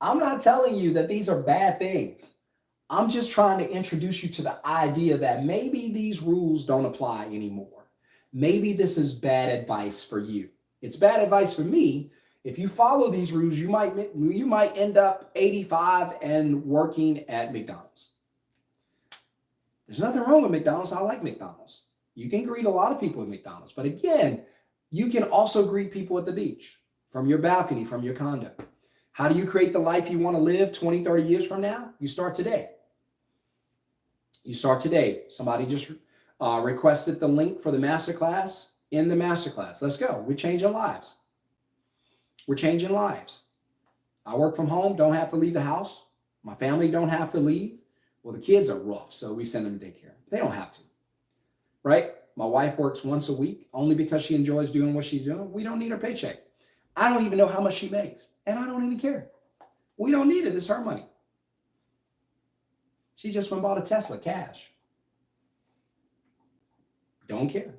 I'm not telling you that these are bad things. I'm just trying to introduce you to the idea that maybe these rules don't apply anymore. Maybe this is bad advice for you. It's bad advice for me. If you follow these rules, you might end up 85 and working at McDonald's. There's nothing wrong with McDonald's. I like McDonald's. You can greet a lot of people at McDonald's. But again, you can also greet people at the beach, from your balcony, from your condo. How do you create the life you want to live 20, 30 years from now? You start today. You start today. Somebody just requested the link for the masterclass. In the masterclass, let's go. We're changing lives. We're changing lives. I work from home, don't have to leave the house. My family don't have to leave. Well, the kids are rough, so we send them to daycare. They don't have to, right? My wife works once a week only because she enjoys doing what she's doing. We don't need her paycheck. I don't even know how much she makes, and I don't even care. We don't need it. It's her money. She just went and bought a Tesla cash. Don't care.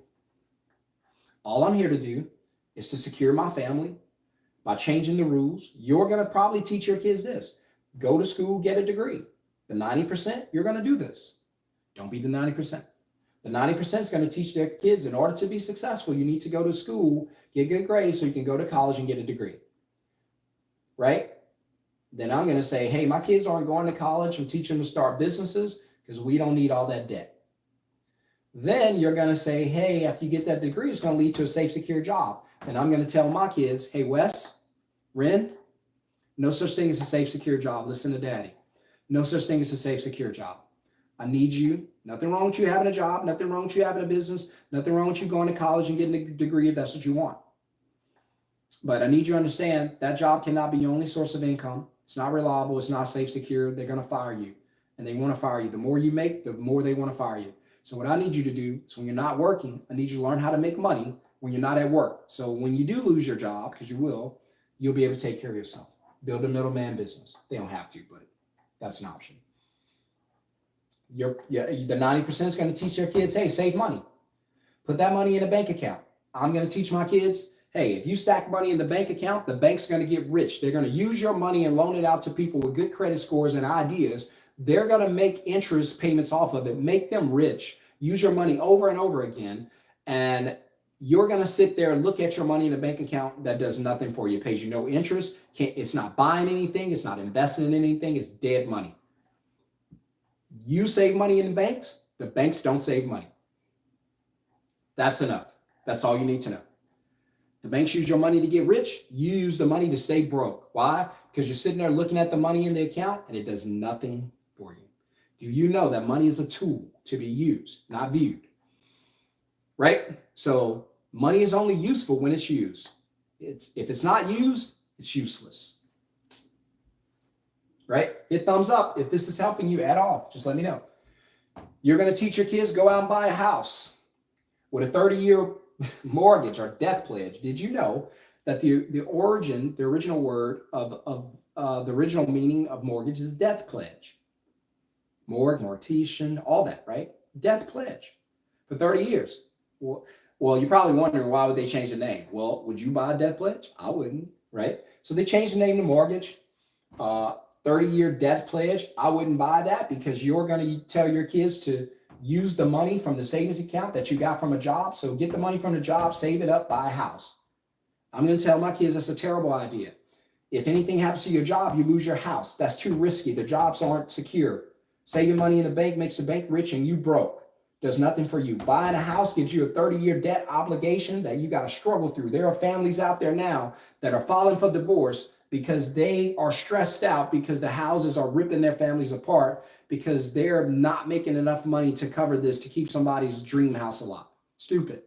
All I'm here to do is to secure my family by changing the rules. You're going to probably teach your kids this. Go to school, get a degree. The 90%, you're going to do this. Don't be the 90%. The 90% is going to teach their kids in order to be successful, you need to go to school, get good grades so you can go to college and get a degree. Right? Then I'm going to say, hey, my kids aren't going to college and teach them to start businesses because we don't need all that debt. Then you're going to say, hey, after you get that degree, it's going to lead to a safe, secure job. And I'm going to tell my kids, hey, Wes, Ren, no such thing as a safe, secure job. Listen to daddy. No such thing as a safe, secure job. I need you. Nothing wrong with you having a job. Nothing wrong with you having a business. Nothing wrong with you going to college and getting a degree if that's what you want. But I need you to understand that job cannot be your only source of income. It's not reliable. It's not safe, secure. They're going to fire you. And they want to fire you. The more you make, the more they want to fire you. So what I need you to do is when you're not working, I need you to learn how to make money when you're not at work. So when you do lose your job, because you will, you'll be able to take care of yourself. Build a middleman business. They don't have to, but that's an option. The 90% is going to teach their kids, hey, save money. Put that money in a bank account. I'm going to teach my kids, hey, if you stack money in the bank account, the bank's going to get rich. They're going to use your money and loan it out to people with good credit scores and ideas. They're going to make interest payments off of it, make them rich, use your money over and over again. And you're going to sit there and look at your money in a bank account that does nothing for you. It pays you no interest. It's not buying anything. It's not investing in anything. It's dead money. You save money in the banks don't save money. That's enough. That's all you need to know. The banks use your money to get rich. You use the money to stay broke. Why? Because you're sitting there looking at the money in the account and it does nothing for you. Do you know that money is a tool to be used, not viewed? Right? So money is only useful when it's used. If it's not used, it's useless. Right? Hit thumbs up if this is helping you at all. Just let me know. You're going to teach your kids, go out and buy a house with a 30-year mortgage or death pledge. Did you know that the original word of the original meaning of mortgage is death pledge? Mortician, all that, right? Death pledge for 30 years. Well, you're probably wondering, why would they change the name? Well, would you buy a death pledge? I wouldn't, right? So they changed the name to mortgage. 30-year death pledge. I wouldn't buy that because you're going to tell your kids to use the money from the savings account that you got from a job. So get the money from the job, save it up, buy a house. I'm going to tell my kids that's a terrible idea. If anything happens to your job, you lose your house. That's too risky. The jobs aren't secure. Saving money in the bank makes the bank rich and you broke. Does nothing for you. Buying a house gives you a 30-year debt obligation that you got to struggle through. There are families out there now that are filing for divorce because they are stressed out because the houses are ripping their families apart because they're not making enough money to cover this to keep somebody's dream house alive. Stupid.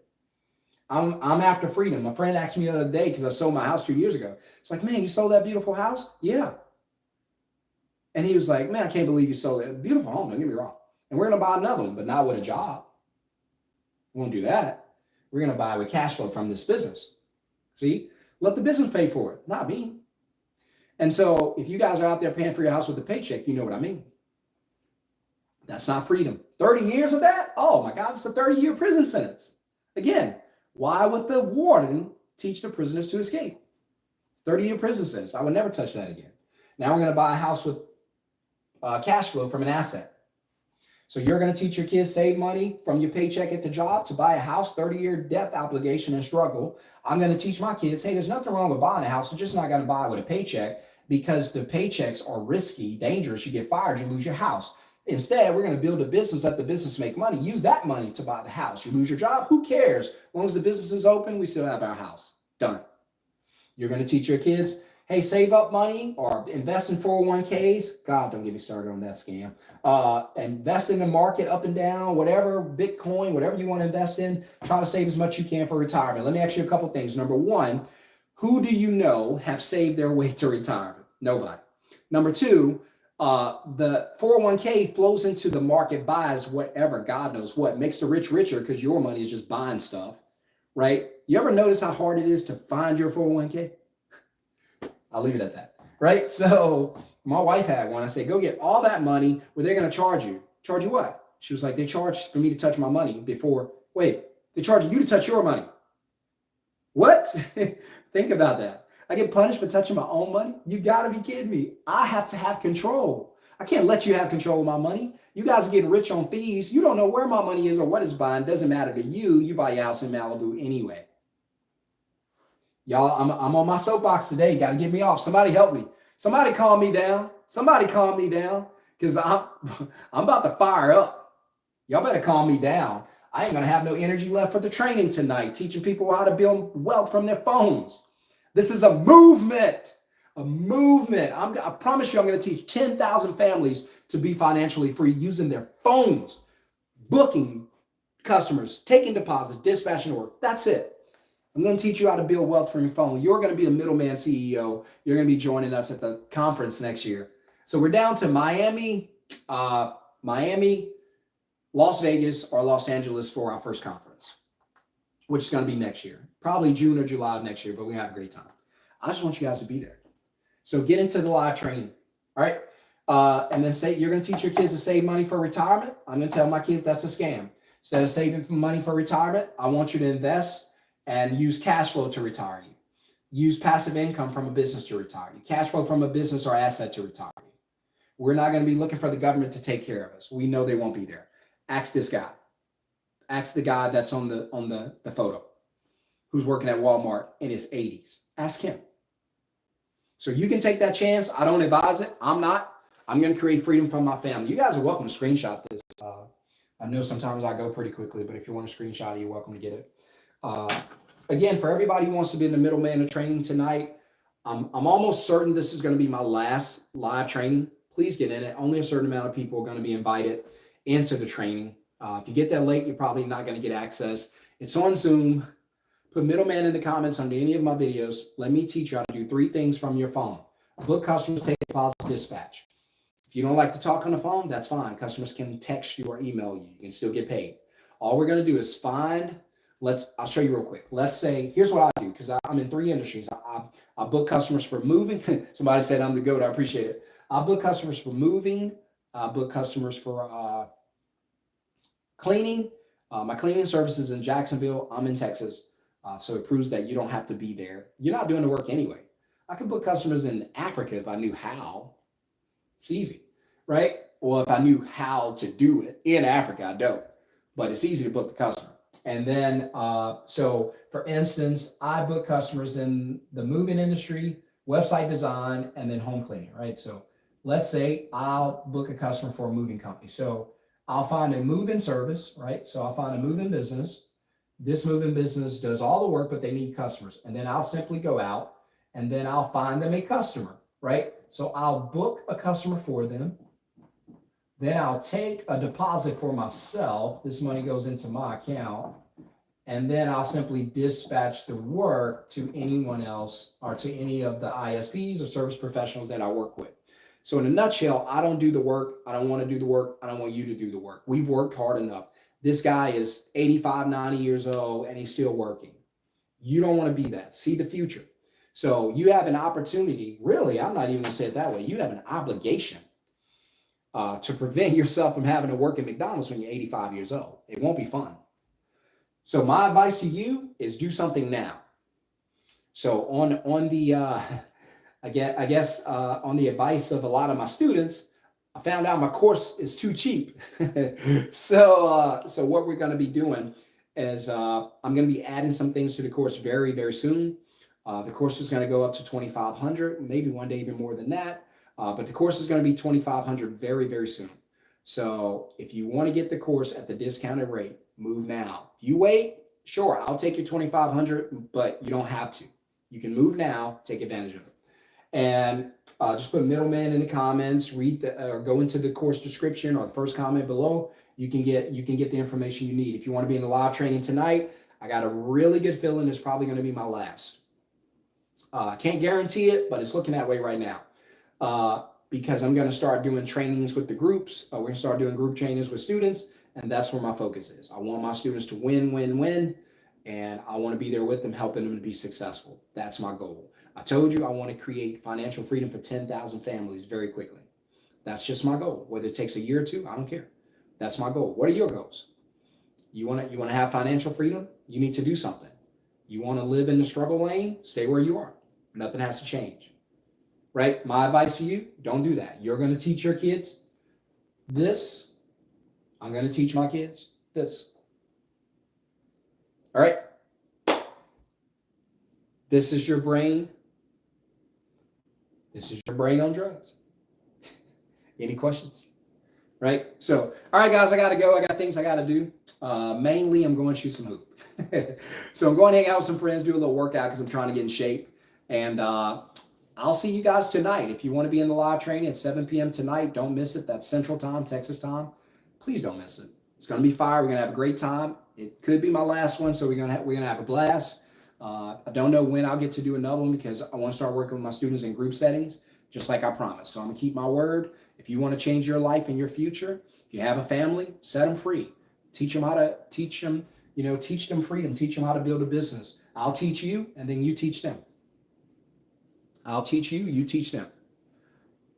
I'm after freedom. My friend asked me the other day because I sold my house 2 years ago. It's like, man, you sold that beautiful house? Yeah. And he was like, man, I can't believe you sold it. Beautiful home, don't get me wrong. And we're going to buy another one, but not with a job. We won't do that. We're going to buy with cash flow from this business. See, let the business pay for it, not me. And so if you guys are out there paying for your house with a paycheck, you know what I mean. That's not freedom. 30 years of that? Oh my God, it's a 30-year prison sentence. Again, why would the warden teach the prisoners to escape? 30-year prison sentence. I would never touch that again. Now we're going to buy a house with cash flow from an asset. So you're going to teach your kids save money from your paycheck at the job to buy a house, 30-year debt obligation and struggle. I'm going to teach my kids, hey, there's nothing wrong with buying a house. You're just not going to buy it with a paycheck because the paychecks are risky, dangerous. You get fired, you lose your house. Instead, we're going to build a business, let the business make money. Use that money to buy the house. You lose your job, who cares? As long as the business is open, we still have our house. Done. You're going to teach your kids, hey, save up money or invest in 401ks. God, don't get me started on that scam. Invest in the market up and down, whatever, Bitcoin, whatever you want to invest in. Try to save as much as you can for retirement. Let me ask you a couple things. Number one, who do you know have saved their way to retirement? Nobody. Number two, the 401k flows into the market, buys whatever, God knows what, makes the rich richer because your money is just buying stuff, right? You ever notice how hard it is to find your 401k? I'll leave it at that, right? So my wife had one. I said, go get all that money where they're going to charge you. Charge you what? She was like, they charge for me to touch my money before. Wait, they charge you to touch your money. What? Think about that. I get punished for touching my own money? You got to be kidding me. I have to have control. I can't let you have control of my money. You guys are getting rich on fees. You don't know where my money is or what it's buying. Doesn't matter to you. You buy your house in Malibu anyway. Y'all, I'm on my soapbox today. Got to get me off. Somebody help me. Somebody calm me down. Somebody calm me down because I'm about to fire up. Y'all better calm me down. I ain't going to have no energy left for the training tonight, teaching people how to build wealth from their phones. This is a movement, a movement. I promise you I'm going to teach 10,000 families to be financially free using their phones, booking customers, taking deposits, dispatching work. That's it. I'm going to teach you how to build wealth from your phone. You're going to be a middleman CEO. You're going to be joining us at the conference next year. So we're down to Miami, Las Vegas, or Los Angeles for our first conference, which is going to be next year, probably June or July of next year, but we have a great time. I just want you guys to be there. So get into the live training, all right? And then say you're going to teach your kids to save money for retirement. I'm going to tell my kids that's a scam. Instead of saving money for retirement, I want you to invest and use cash flow to retire you. Use passive income from a business to retire you. Cash flow from a business or asset to retire you. We're not going to be looking for the government to take care of us. We know they won't be there. Ask this guy. Ask the guy that's on the photo who's working at Walmart in his 80s. Ask him. So you can take that chance. I don't advise it. I'm not. I'm going to create freedom from my family. You guys are welcome to screenshot this. I know sometimes I go pretty quickly, but if you want to screenshot it, you're welcome to get it. Again, for everybody who wants to be in the middleman of training tonight, I'm almost certain this is going to be my last live training. Please get in it. Only a certain amount of people are going to be invited into the training. If you get there late, you're probably not going to get access. It's on Zoom. Put middleman in the comments under any of my videos. Let me teach you how to do 3 things from your phone. Book customers, take deposits, dispatch. If you don't like to talk on the phone, that's fine. Customers can text you or email you. You can still get paid. All we're going to do is I'll show you real quick. Let's say, here's what I do, because I'm in 3 industries. I book customers for moving. Somebody said I'm the GOAT. I appreciate it. I book customers for moving. I book customers for cleaning. My cleaning service is in Jacksonville. I'm in Texas. So it proves that you don't have to be there. You're not doing the work anyway. I could book customers in Africa if I knew how. It's easy, right? Well, if I knew how to do it in Africa, I don't. But it's easy to book the customer. And then, so for instance, I book customers in the moving industry, website design, and then home cleaning, right? So let's say I'll book a customer for a moving company. So I'll find a moving service, right? So I'll find a moving business. This moving business does all the work, but they need customers. And then I'll simply go out and then I'll find them a customer, right? So I'll book a customer for them. Then I'll take a deposit for myself. This money goes into my account. and then I'll simply dispatch the work to anyone else or to any of the ISPs or service professionals that I work with. So in a nutshell, I don't do the work. I don't want to do the work. I don't want you to do the work. We've worked hard enough. This guy is 85, 90 years old, and he's still working. You don't want to be that. See the future. So you have an opportunity. Really, I'm not even going to say it that way. You have an obligation to prevent yourself from having to work at McDonald's when you're 85 years old. It won't be fun. So my advice to you is do something now. So on the I guess on the advice of a lot of my students, I found out my course is too cheap. So what we're going to be doing is I'm going to be adding some things to the course very, very soon. The course is going to go up to $2,500, maybe one day even more than that. But the course is going to be $2,500 very, very soon. So if you want to get the course at the discounted rate, move now. If you wait, sure, I'll take your $2,500, but you don't have to. You can move now, take advantage of it. And just put Middleman in the comments, read or go into the course description or the first comment below. You can get the information you need. If you want to be in the live training tonight, I got a really good feeling it's probably going to be my last. I can't guarantee it, but it's looking that way right now. Because I'm going to start doing trainings with the groups. We're going to start doing group trainings with students, and that's where my focus is. I want my students to win, win, win, and I want to be there with them, helping them to be successful. That's my goal. I told you I want to create financial freedom for 10,000 families very quickly. That's just my goal. Whether it takes a year or two, I don't care. That's my goal. What are your goals? You want to have financial freedom? You need to do something. You want to live in the struggle lane? Stay where you are. Nothing has to change. Right? My advice to you, don't do that. You're going to teach your kids this. I'm going to teach my kids this. All right? This is your brain. This is your brain on drugs. Any questions? Right? So, all right, guys, I got to go. I got things I got to do. Mainly, I'm going to shoot some hoop. So I'm going to hang out with some friends, do a little workout because I'm trying to get in shape. And I'll see you guys tonight. If you want to be in the live training at 7 p.m. tonight, don't miss it. That's Central Time, Texas time. Please don't miss it. It's going to be fire. We're going to have a great time. It could be my last one, so we're going to have a blast. I don't know when I'll get to do another one because I want to start working with my students in group settings, just like I promised. So I'm going to keep my word. If you want to change your life and your future, if you have a family, set them free. Teach them teach them freedom. Teach them how to build a business. I'll teach you, and then you teach them. I'll teach you, you teach them.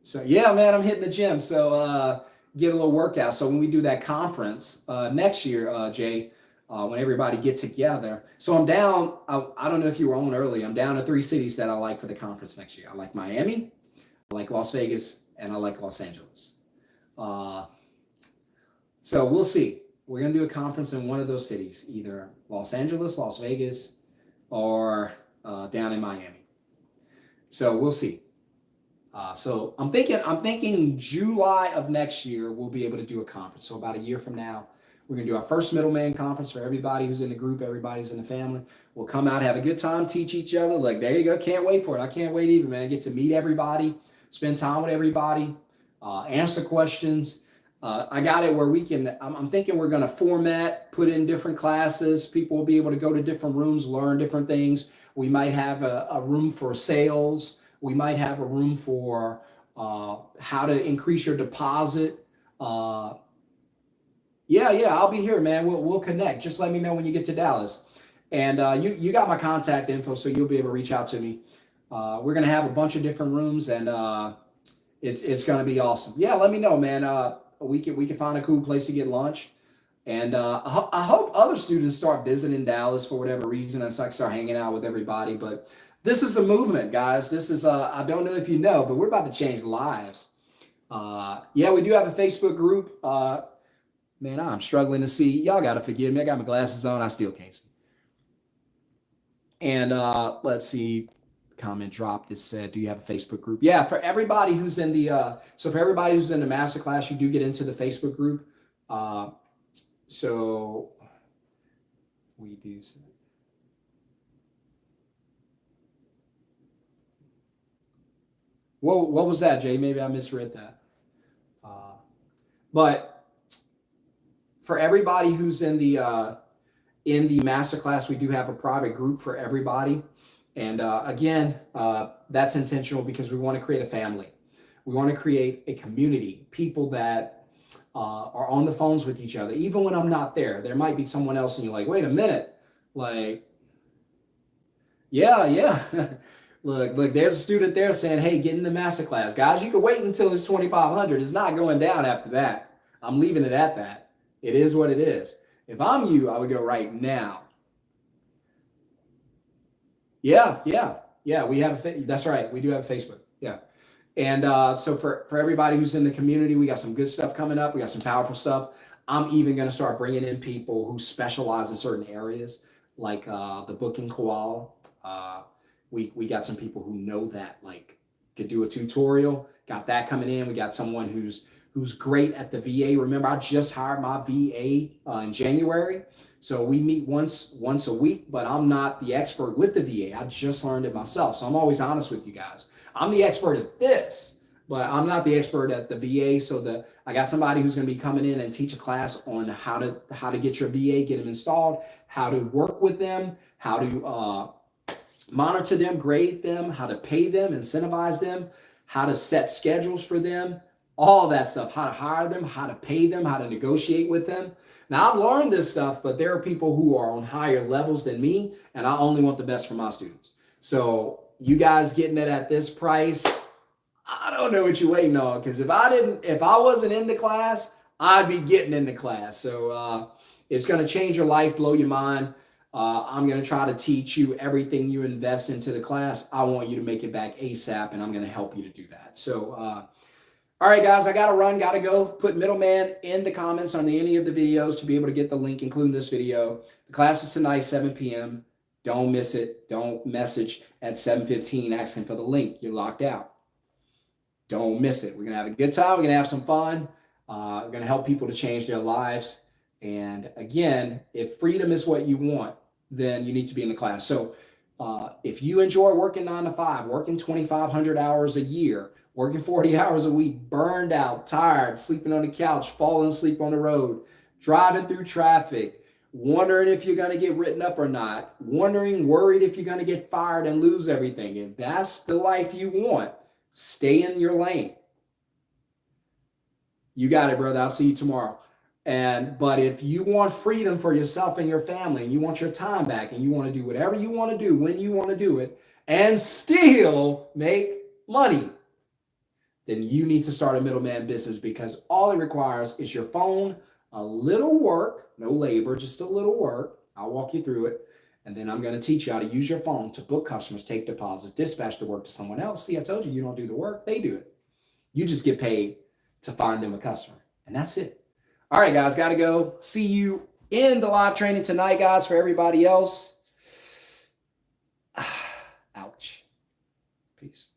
So yeah, man, I'm hitting the gym. So get a little workout. So when we do that conference next year, Jay, when everybody get together. So I'm down, I don't know if you were on early, I'm down to 3 cities that I like for the conference next year. I like Miami, I like Las Vegas, and I like Los Angeles. So we'll see. We're going to do a conference in one of those cities, either Los Angeles, Las Vegas, or down in Miami. So we'll see. So I'm thinking July of next year, we'll be able to do a conference. So about a year from now, we're going to do our first Middleman conference for everybody who's in the group, everybody's in the family. We'll come out, have a good time, teach each other. Like, there you go. Can't wait for it. I can't wait either, man. Get to meet everybody, spend time with everybody, answer questions. I got it where we can, I'm thinking we're going to format, put in different classes. People will be able to go to different rooms, learn different things. We might have a room for sales. We might have a room for how to increase your deposit. Yeah, I'll be here, man. We'll connect. Just let me know when you get to Dallas. And you got my contact info, so you'll be able to reach out to me. We're going to have a bunch of different rooms, and it's going to be awesome. Yeah, let me know, man. We can find a cool place to get lunch. And I hope other students start visiting Dallas for whatever reason and start hanging out with everybody. But this is a movement, guys. This is, I don't know if you know, but we're about to change lives. Yeah, we do have a Facebook group. Man, I'm struggling to see. Y'all got to forgive me. I got my glasses on. I still can't see. And let's see. Comment drop this said, do you have a Facebook group? Yeah, for everybody who's in the, so for everybody who's in the masterclass, you do get into the Facebook group. So we do. Whoa, what was that, Jay? Maybe I misread that. But for everybody who's in the In the masterclass, we do have a private group for everybody. And again, that's intentional because we want to create a family. We want to create a community, people that are on the phones with each other. Even when I'm not there, there might be someone else and you're like, wait a minute, like, yeah. Look, there's a student there saying, hey, get in the masterclass. Guys, you can wait until it's 2,500. It's not going down after that. I'm leaving it at that. It is what it is. If I'm you, I would go right now. Yeah. We have that's right. We do have Facebook. Yeah. And so for everybody who's in the community, we got some good stuff coming up. We got some powerful stuff. I'm even going to start bringing in people who specialize in certain areas, like the booking koala. We got some people who know that, like, could do a tutorial. Got that coming in. We got someone who's great at the VA. Remember, I just hired my VA in January. So we meet once a week, but I'm not the expert with the VA. I just learned it myself. So I'm always honest with you guys. I'm the expert at this, but I'm not the expert at the VA. So I got somebody who's going to be coming in and teach a class on how to get your VA, get them installed, how to work with them, how to monitor them, grade them, how to pay them, incentivize them, how to set schedules for them, all that stuff, how to hire them, how to pay them, how to negotiate with them. Now, I've learned this stuff, but there are people who are on higher levels than me, and I only want the best for my students. So you guys getting it at this price, I don't know what you're waiting on, because if I wasn't in the class, I'd be getting in the class. So it's going to change your life, blow your mind. I'm going to try to teach you everything you invest into the class. I want you to make it back ASAP, and I'm going to help you to do that. So, all right, guys, I got to run, got to go. Put Middleman in the comments on any of the videos to be able to get the link, including this video. The class is tonight, 7 p.m. Don't miss it. Don't message at 7:15 asking for the link. You're locked out. Don't miss it. We're going to have a good time. We're going to have some fun. We're going to help people to change their lives. And again, if freedom is what you want, then you need to be in the class. So if you enjoy working 9 to 5, working 2,500 hours a year, working 40 hours a week, burned out, tired, sleeping on the couch, falling asleep on the road, driving through traffic, wondering if you're going to get written up or not, worried if you're going to get fired and lose everything. If that's the life you want, stay in your lane. You got it, brother. I'll see you tomorrow. But if you want freedom for yourself and your family, and you want your time back, and you want to do whatever you want to do when you want to do it, and still make money, then you need to start a middleman business, because all it requires is your phone, a little work, no labor, just a little work. I'll walk you through it. And then I'm going to teach you how to use your phone to book customers, take deposits, dispatch the work to someone else. See, I told you, you don't do the work. They do it. You just get paid to find them a customer. And that's it. All right, guys, got to go. See you in the live training tonight, guys. For everybody else, ouch. Peace.